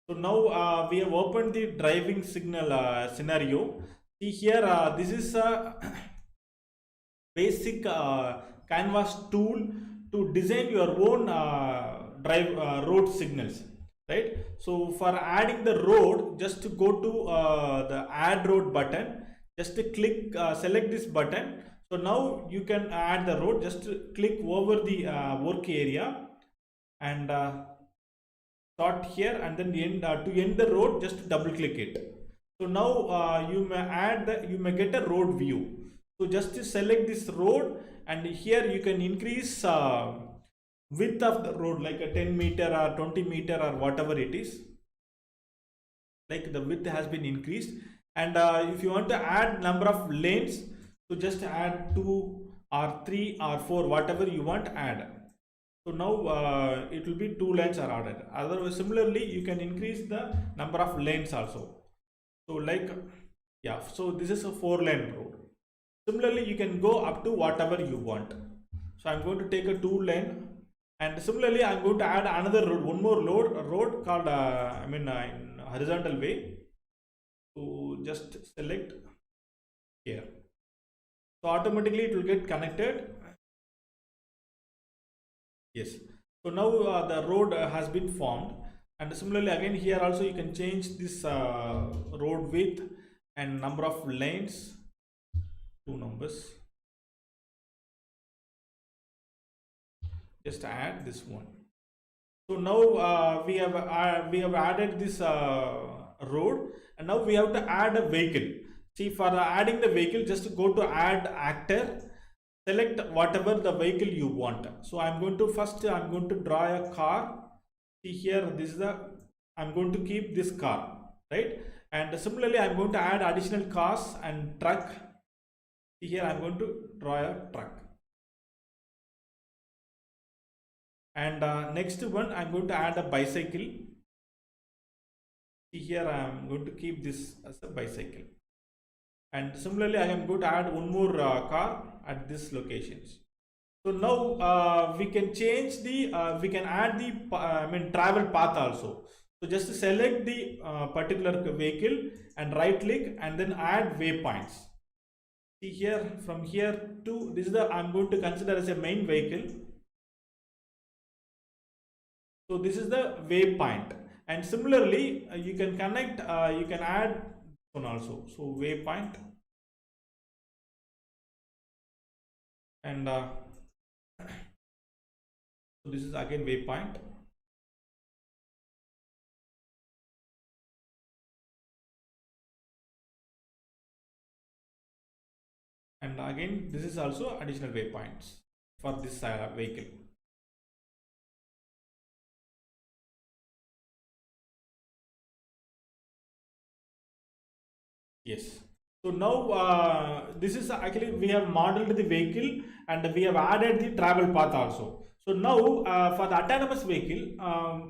So now we have opened the driving signal scenario. See here, this is a basic canvas tool to design your own road signals, right? So for adding the road, just to go to the add road button, just to click select this button. So now you can add the road. Just click over the work area and start here, and then to end the road, just double click it. So now you may get a road view. So just to select this road, and here you can increase width of the road, like a 10 meter or 20 meter or whatever it is. Like the width has been increased, and if you want to add number of lanes, so just add 2 or 3 or 4, whatever you want, add. So now it will be 2 lanes are added. Otherwise, similarly, you can increase the number of lanes also. So like, yeah, so this is a 4-lane road. Similarly, you can go up to whatever you want. So I'm going to take a 2-lane, and similarly, I'm going to add another road, one more road called in horizontal way. So just select here. So automatically it will get connected. Yes. So now the road has been formed, and similarly again here also you can change this road width and number of lanes, two numbers. Just add this one. So now we have added this road, and now we have to add a vehicle. See, for adding the vehicle, just go to add actor, select whatever the vehicle you want. So I'm going to draw a car. See here, this is the, I'm going to keep this car, right? And similarly I'm going to add additional cars and truck. See here, I'm going to draw a truck. And next one, I'm going to add a bicycle. See here, I'm going to keep this as a bicycle. And similarly, I am going to add one more car at this locations. So now we can change the, we can add the travel path also. So just select the particular vehicle and right click and then add waypoints. See here, from here to this is the, I'm going to consider as a main vehicle. So this is the waypoint, and similarly you can connect, you can add one also. So waypoint, and so this is again waypoint, and again this is also additional waypoints for this vehicle. Yes. So now this is actually, we have modeled the vehicle and we have added the travel path also. So now for the autonomous vehicle,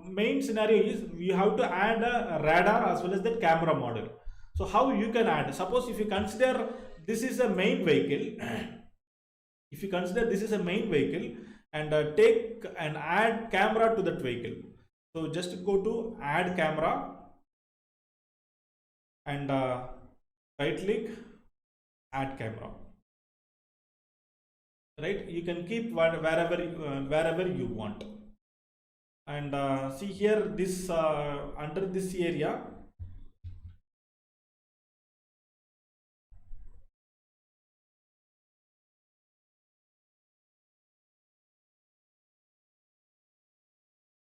main scenario is you have to add a radar as well as the camera model. So how you can add? Suppose if you consider this is a main vehicle, if you consider this is a main vehicle and take and add camera to that vehicle. So just go to add camera and right click, add camera, right? You can keep wherever you want. And see here, this under this area,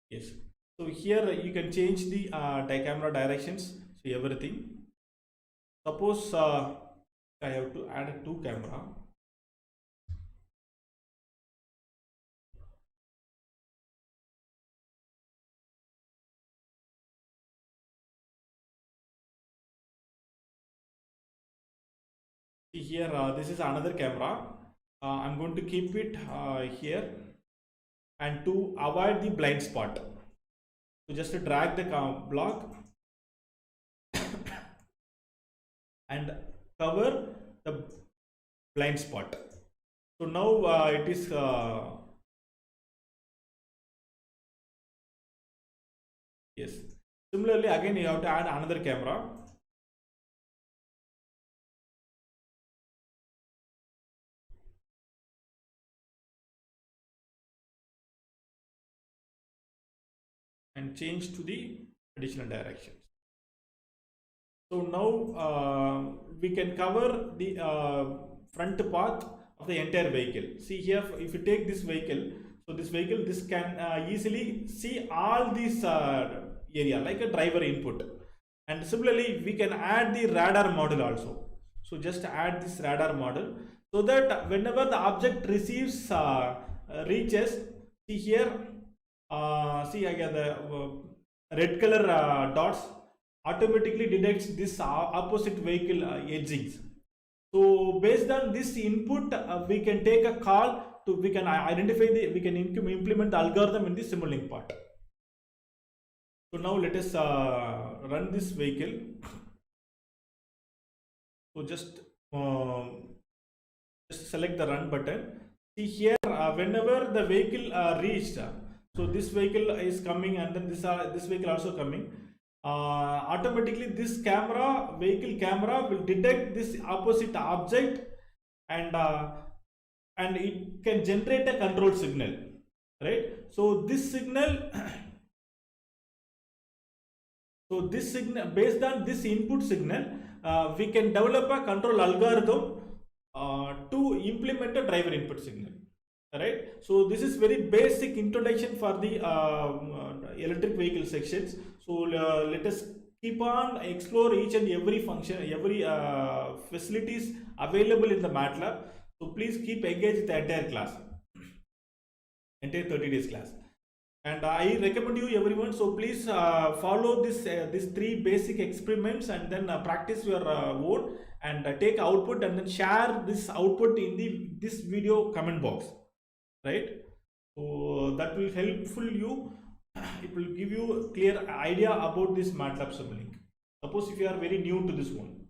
yes. So here you can change the camera directions, so everything. Suppose I have to add two camera. See here, this is another camera. I'm going to keep it here, and to avoid the blind spot, so just to drag the block and cover the blind spot. So now it is yes. Similarly again you have to add another camera. And change to the additional directions. So now we can cover the front path of the entire vehicle. See here, if you take this vehicle, so this vehicle, this can easily see all these area like a driver input. And similarly we can add the radar model also. So just add this radar model so that whenever the object receives reaches, see here, see again the red color dots automatically detects this opposite vehicle edgings. So based on this input, we can take a call to, we can identify the, we can implement the algorithm in the Simulink part. So now let us run this vehicle. So just select the run button. See here, whenever the vehicle reached, so this vehicle is coming and then this vehicle also coming. Automatically this vehicle camera will detect this opposite object and it can generate a control signal, right? So this signal so this signal, based on this input signal, we can develop a control algorithm to implement a driver input signal, right? So this is very basic introduction for the electric vehicle sections. So let us keep on explore each and every function, every facilities available in the MATLAB. So please keep engaged with the entire class, entire 30 days class. And I recommend you everyone, so please follow these three basic experiments, and then practice your own, and take output, and then share this output in this video comment box, right? So that will helpful you. It will give you a clear idea about this MATLAB Simulink. Suppose if you are very new to this one,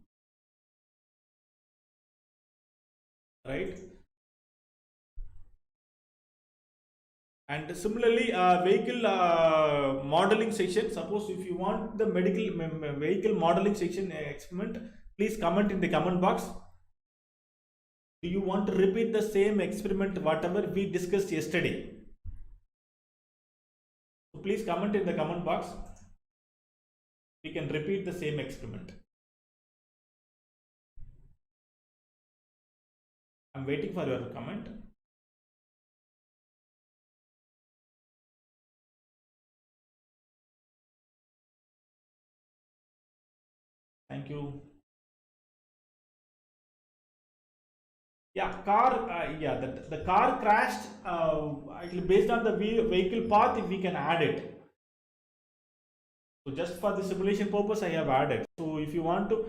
right? And similarly, vehicle modeling section. Suppose if you want the vehicle modeling section experiment, please comment in the comment box. Do you want to repeat the same experiment whatever we discussed yesterday? So please comment in the comment box. We can repeat the same experiment. I'm waiting for your comment. Thank you. Yeah, the car crashed. Actually, based on the vehicle path, if we can add it. So just for the simulation purpose, I have added. So if you want to,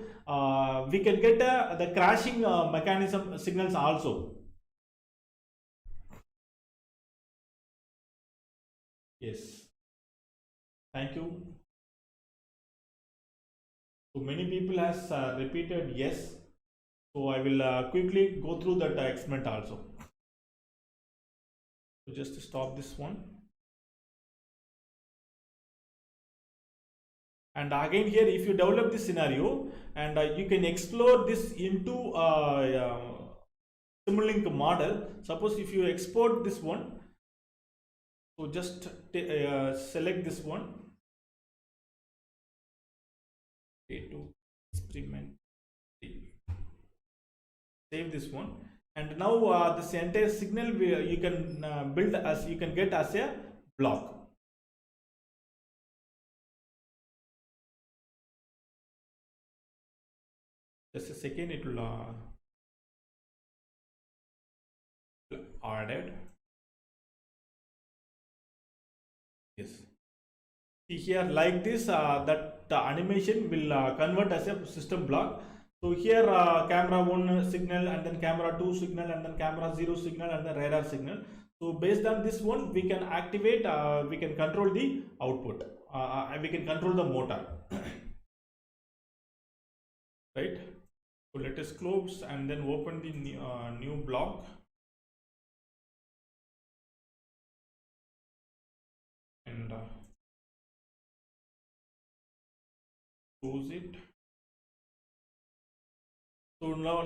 we can get the crashing mechanism signals also. Yes. Thank you. So many people has repeated yes. So I will quickly go through that experiment also. So just to stop this one. And again here, if you develop this scenario, and you can explore this into Simulink model. Suppose if you export this one, so just select this one, to experiment, save this one, and now this entire signal you can build as, you can get as a block. Just a second, it will added. Yes. See here, like this, that the animation will convert as a system block. So here camera 1 signal, and then camera 2 signal, and then camera 0 signal, and then radar signal. So based on this one, we can activate, we can control the output, we can control the motor. Right? So let us close and then open the new block. And close it. So now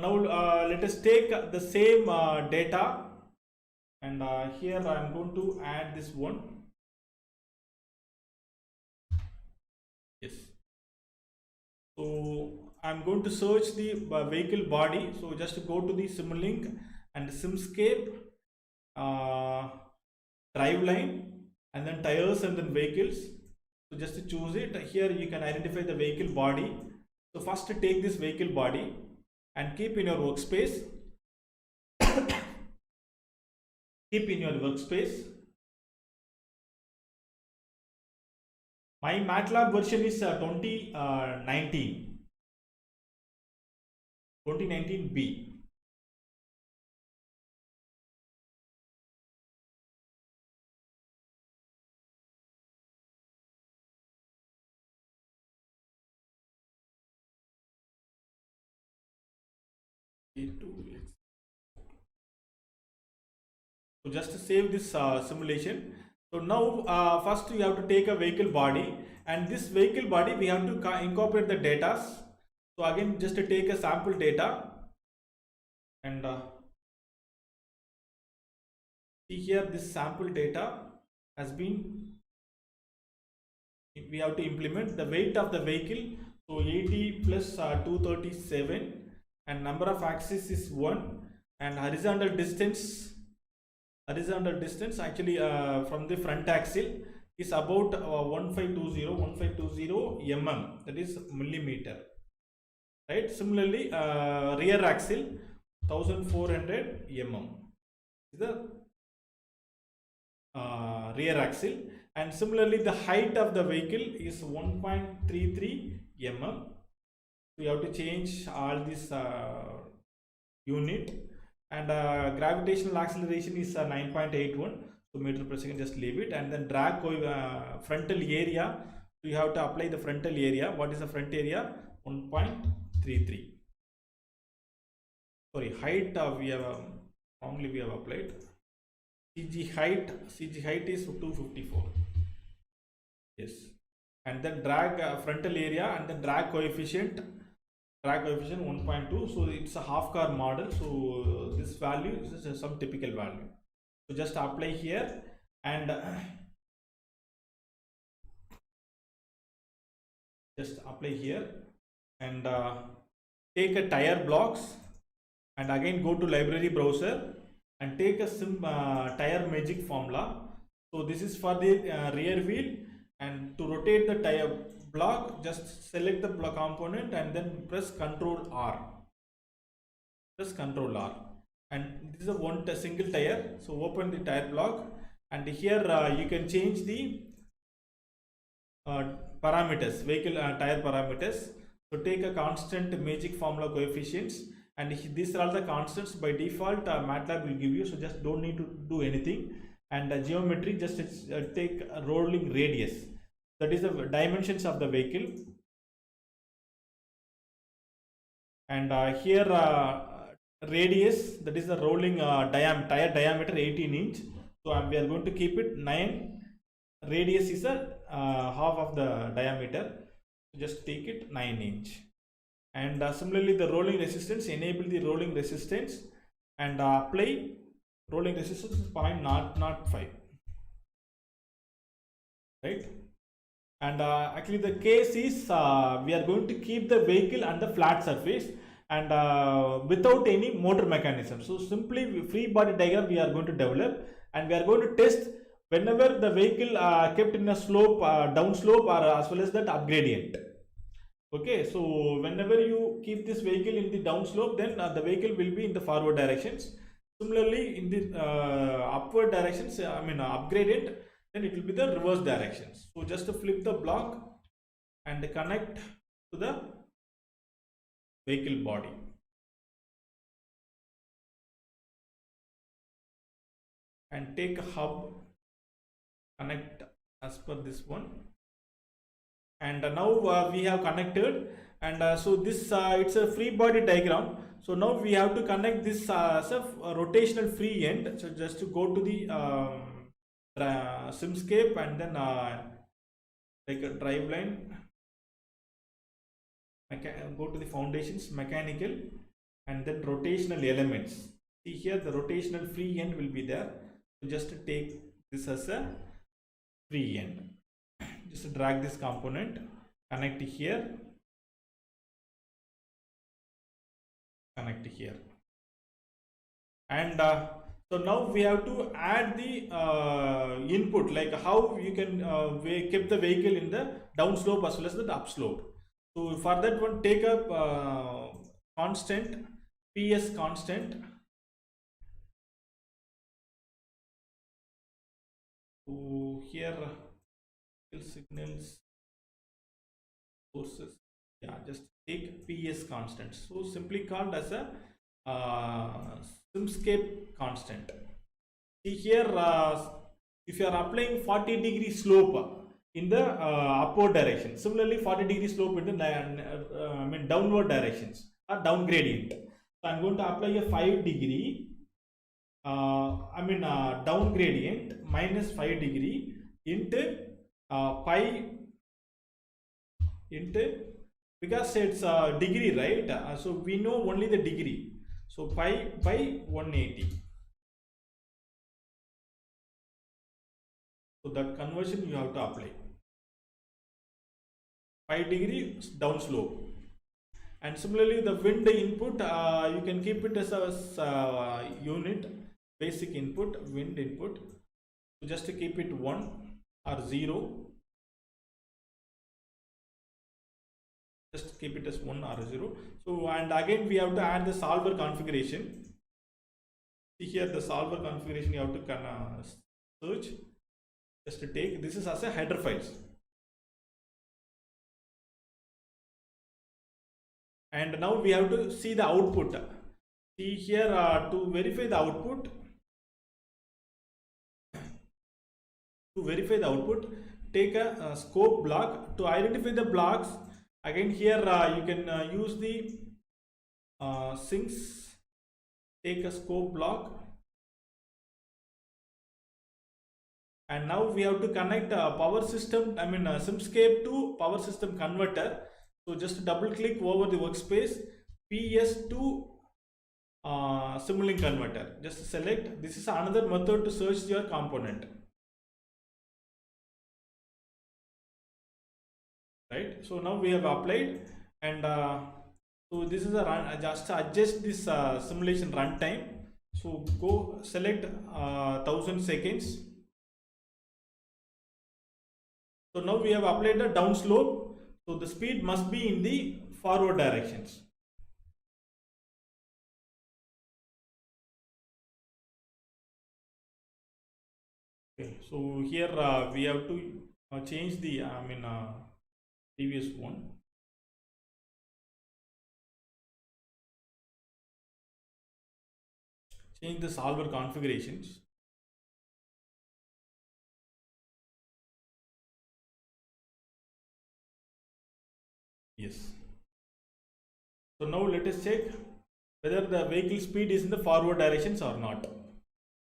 let us take the same data, and here I am going to add this one. Yes. So I'm going to search the vehicle body. So just go to the Simulink and Simscape, driveline, and then tires, and then vehicles. So just to choose it, here you can identify the vehicle body. So first take this vehicle body and keep in your workspace. Keep in your workspace. My MATLAB version is 2019 B. So just to save this simulation. So now first you have to take a vehicle body, and this vehicle body we have to incorporate the data. So again, just to take a sample data, and see here, this sample data has been, we have to implement the weight of the vehicle. So 80 plus 237, and number of axis is 1, and horizontal distance actually from the front axle is about 1520 mm, that is millimeter, right? Similarly, rear axle 1400 mm is the rear axle, and similarly the height of the vehicle is 1.33 mm. We have to change all this unit, and gravitational acceleration is 9.81, so meter per second, just leave it. And then drag frontal area, so you have to apply the frontal area. What is the front area? 1.33. Sorry, height we have wrongly we have applied. CG height is 254. Yes, and then drag frontal area, and then drag coefficient 1.2. so it's a half car model, so this value is some typical value, so just apply here, and just apply here, and take a tire blocks, and again go to library browser and take a tire magic formula. So this is for the rear wheel, and to rotate the tire block, just select the block component and then press Ctrl R. And this is a single tire, so open the tire block, and here you can change the parameters, vehicle tire parameters. So take a constant magic formula coefficients, and these are all the constants by default MATLAB will give you, so just don't need to do anything. And geometry, just take a rolling radius, that is the dimensions of the vehicle, and here radius, that is the rolling tire diameter 18 inch, so we are going to keep it 9. Radius is a half of the diameter, so just take it 9 inch. And similarly the rolling resistance, enable the rolling resistance, and apply rolling resistance 0.005, right? And actually the case is we are going to keep the vehicle on the flat surface, and without any motor mechanism. So simply free body diagram we are going to develop, and we are going to test whenever the vehicle kept in a slope, down slope, or as well as that up gradient. Okay, so whenever you keep this vehicle in the down slope, then the vehicle will be in the forward directions. Similarly, in the upward directions, up gradient, then it will be the reverse directions. So just to flip the block and connect to the vehicle body. And take a hub, connect as per this one. And now we have connected, and so this it's a free body diagram. So now we have to connect this as a rotational free end. So just to go to the Simscape, and then like a drive line, go to the foundations, mechanical, and then rotational elements. See here the rotational free end will be there. So just to take this as a free end. Just drag this component, connect here, connect here, and so now we have to add the input, like how you can keep the vehicle in the down slope as well as the up slope. So for that one, take up constant, PS constant. So here signals sources, yeah, just take PS constant, so simply called as a Simscape constant. See here, if you are applying 40-degree slope in the upward direction, similarly 40-degree slope in the downward directions or down gradient. So I'm going to apply a 5-degree down gradient minus 5-degree into pi into, because it's a degree, right? So we know only the degree, So pi by 180. So that conversion you have to apply. 5 degree down slope. And similarly, the wind input, you can keep it as a unit, basic input, wind input. So just to keep it 1 or 0. Just keep it as 1 or 0. So, and again we have to add the solver configuration. See here the solver configuration you have to search. Just to take, this is as a header files. And now we have to see the output. See here to verify the output. To verify the output, take a scope block. To identify the blocks, again here you can use the sinks. Take a scope block. And now we have to connect power system, Simscape to power system converter. So just double click over the workspace, PS to Simulink converter. Just select. This is another method to search your component. Right. So now we have applied, and so this is a run. Just adjust this simulation runtime. So go select 1000 seconds. So now we have applied the down slope. So the speed must be in the forward directions. Okay, so here we have to change the previous one. Change the solver configurations. Yes. So now let us check whether the vehicle speed is in the forward directions or not.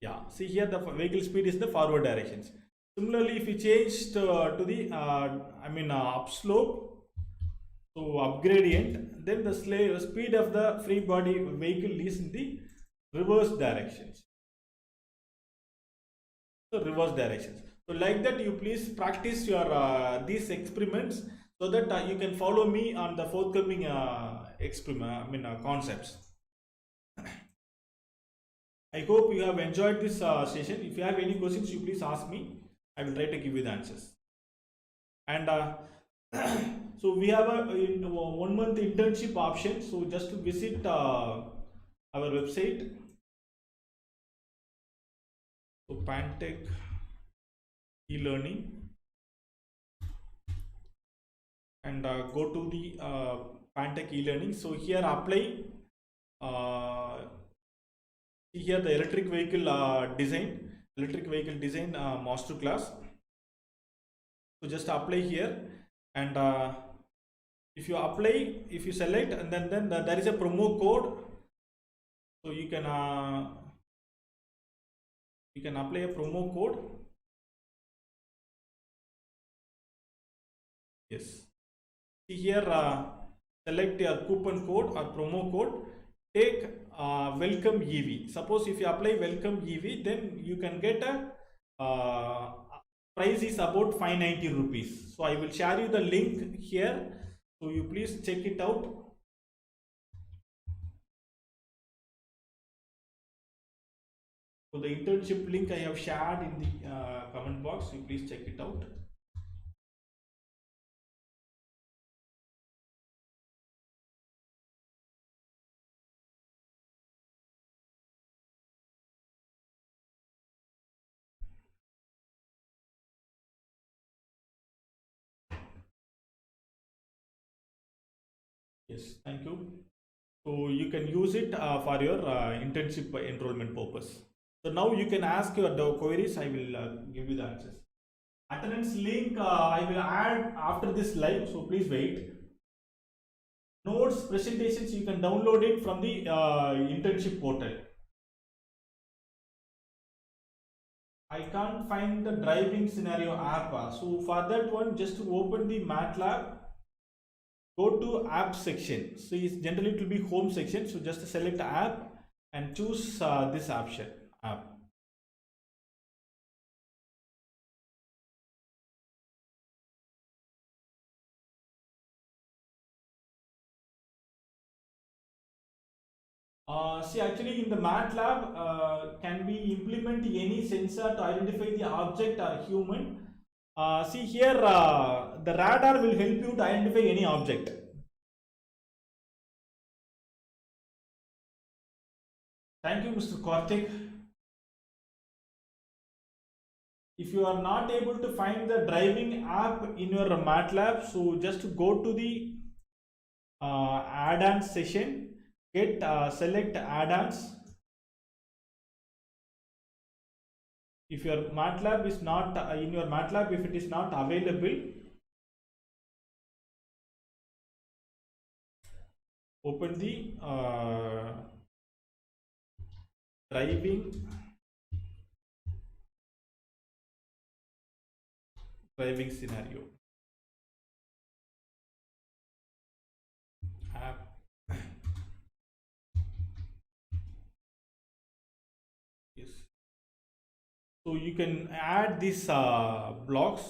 Yeah, see here the vehicle speed is the forward directions. Similarly, if you change to the upslope, so up gradient, then the speed of the free body vehicle is in the reverse directions. So reverse directions. So like that, you please practice your these experiments, so that you can follow me on the forthcoming concepts. I hope you have enjoyed this session. If you have any questions, you please ask me. I will try to give you the answers. And so we have a 1 month internship option. So just to visit our website. So Pantech e-learning. And go to the Pantech e-learning. So here apply. See here the electric vehicle design master class. So just apply here, and if you apply, if you select, and then there is a promo code. So you can apply a promo code. Yes. See here, select a coupon code or promo code. Take welcome EV. Suppose if you apply welcome EV, then you can get a price is about 590 rupees. So I will share you the link here. So you please check it out. So the internship link I have shared in the comment box. You please check it out. Yes, thank you. So you can use it for your internship enrollment purpose. So now you can ask your queries. I will give you the answers. Attendance link I will add after this live. So please wait. Notes, presentations, you can download it from the internship portal. I can't find the driving scenario app. So for that one, just to open the MATLAB, go to app section. So generally it will be home section. So just select app, and choose this option app. See, actually in the MATLAB, can we implement any sensor to identify the object or human? See here, the radar will help you to identify any object. Thank you, Mr. Karthik. If you are not able to find the driving app in your MATLAB, so just go to the add-ons session, get select add-ons. If your MATLAB is not in your MATLAB, if it is not available, open the driving scenario app. Yes, so you can add these blocks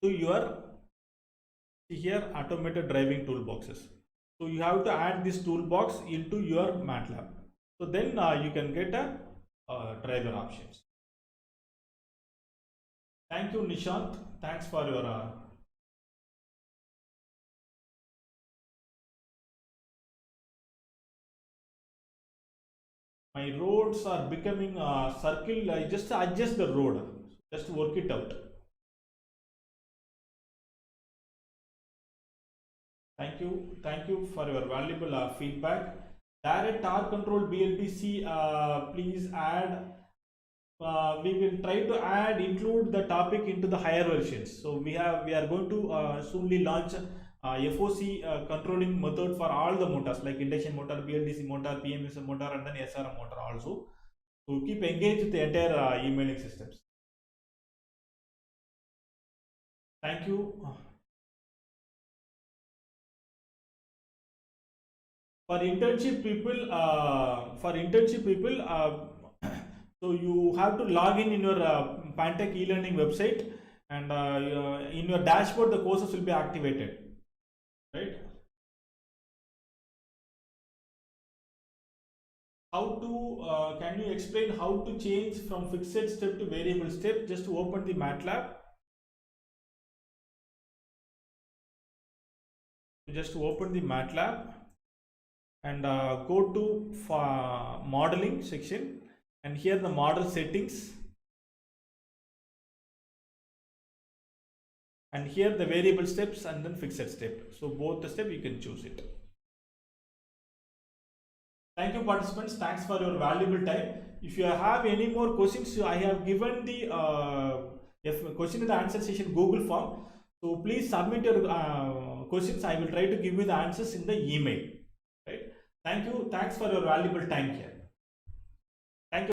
to your, see here, automated driving toolboxes. So you have to add this toolbox into your MATLAB. So then you can get a driver options. Thank you, Nishant. Thanks for your my roads are becoming a circle. I just adjust the road, just work it out. Thank you for your valuable feedback. Direct R control BLDC, please add. We will try to include the topic into the higher versions. So we are going to soonly launch FOC controlling method for all the motors like induction motor, BLDC motor, PMSM motor, and then SRM motor also. So keep engaged with the entire emailing systems. Thank you. For internship people, so you have to log in your Pantech e-learning website, and in your dashboard the courses will be activated, right? How to can you explain how to change from fixed step to variable step? Just to open the MATLAB. Just to open the MATLAB and go to modeling section, and here the model settings, and here the variable steps and then fixed step. So both the step you can choose it. Thank you, participants. Thanks for your valuable time. If you have any more questions, I have given the question and answer session Google form. So please submit your questions. I will try to give you the answers in the email. Right? Thank you. Thanks for your valuable time here.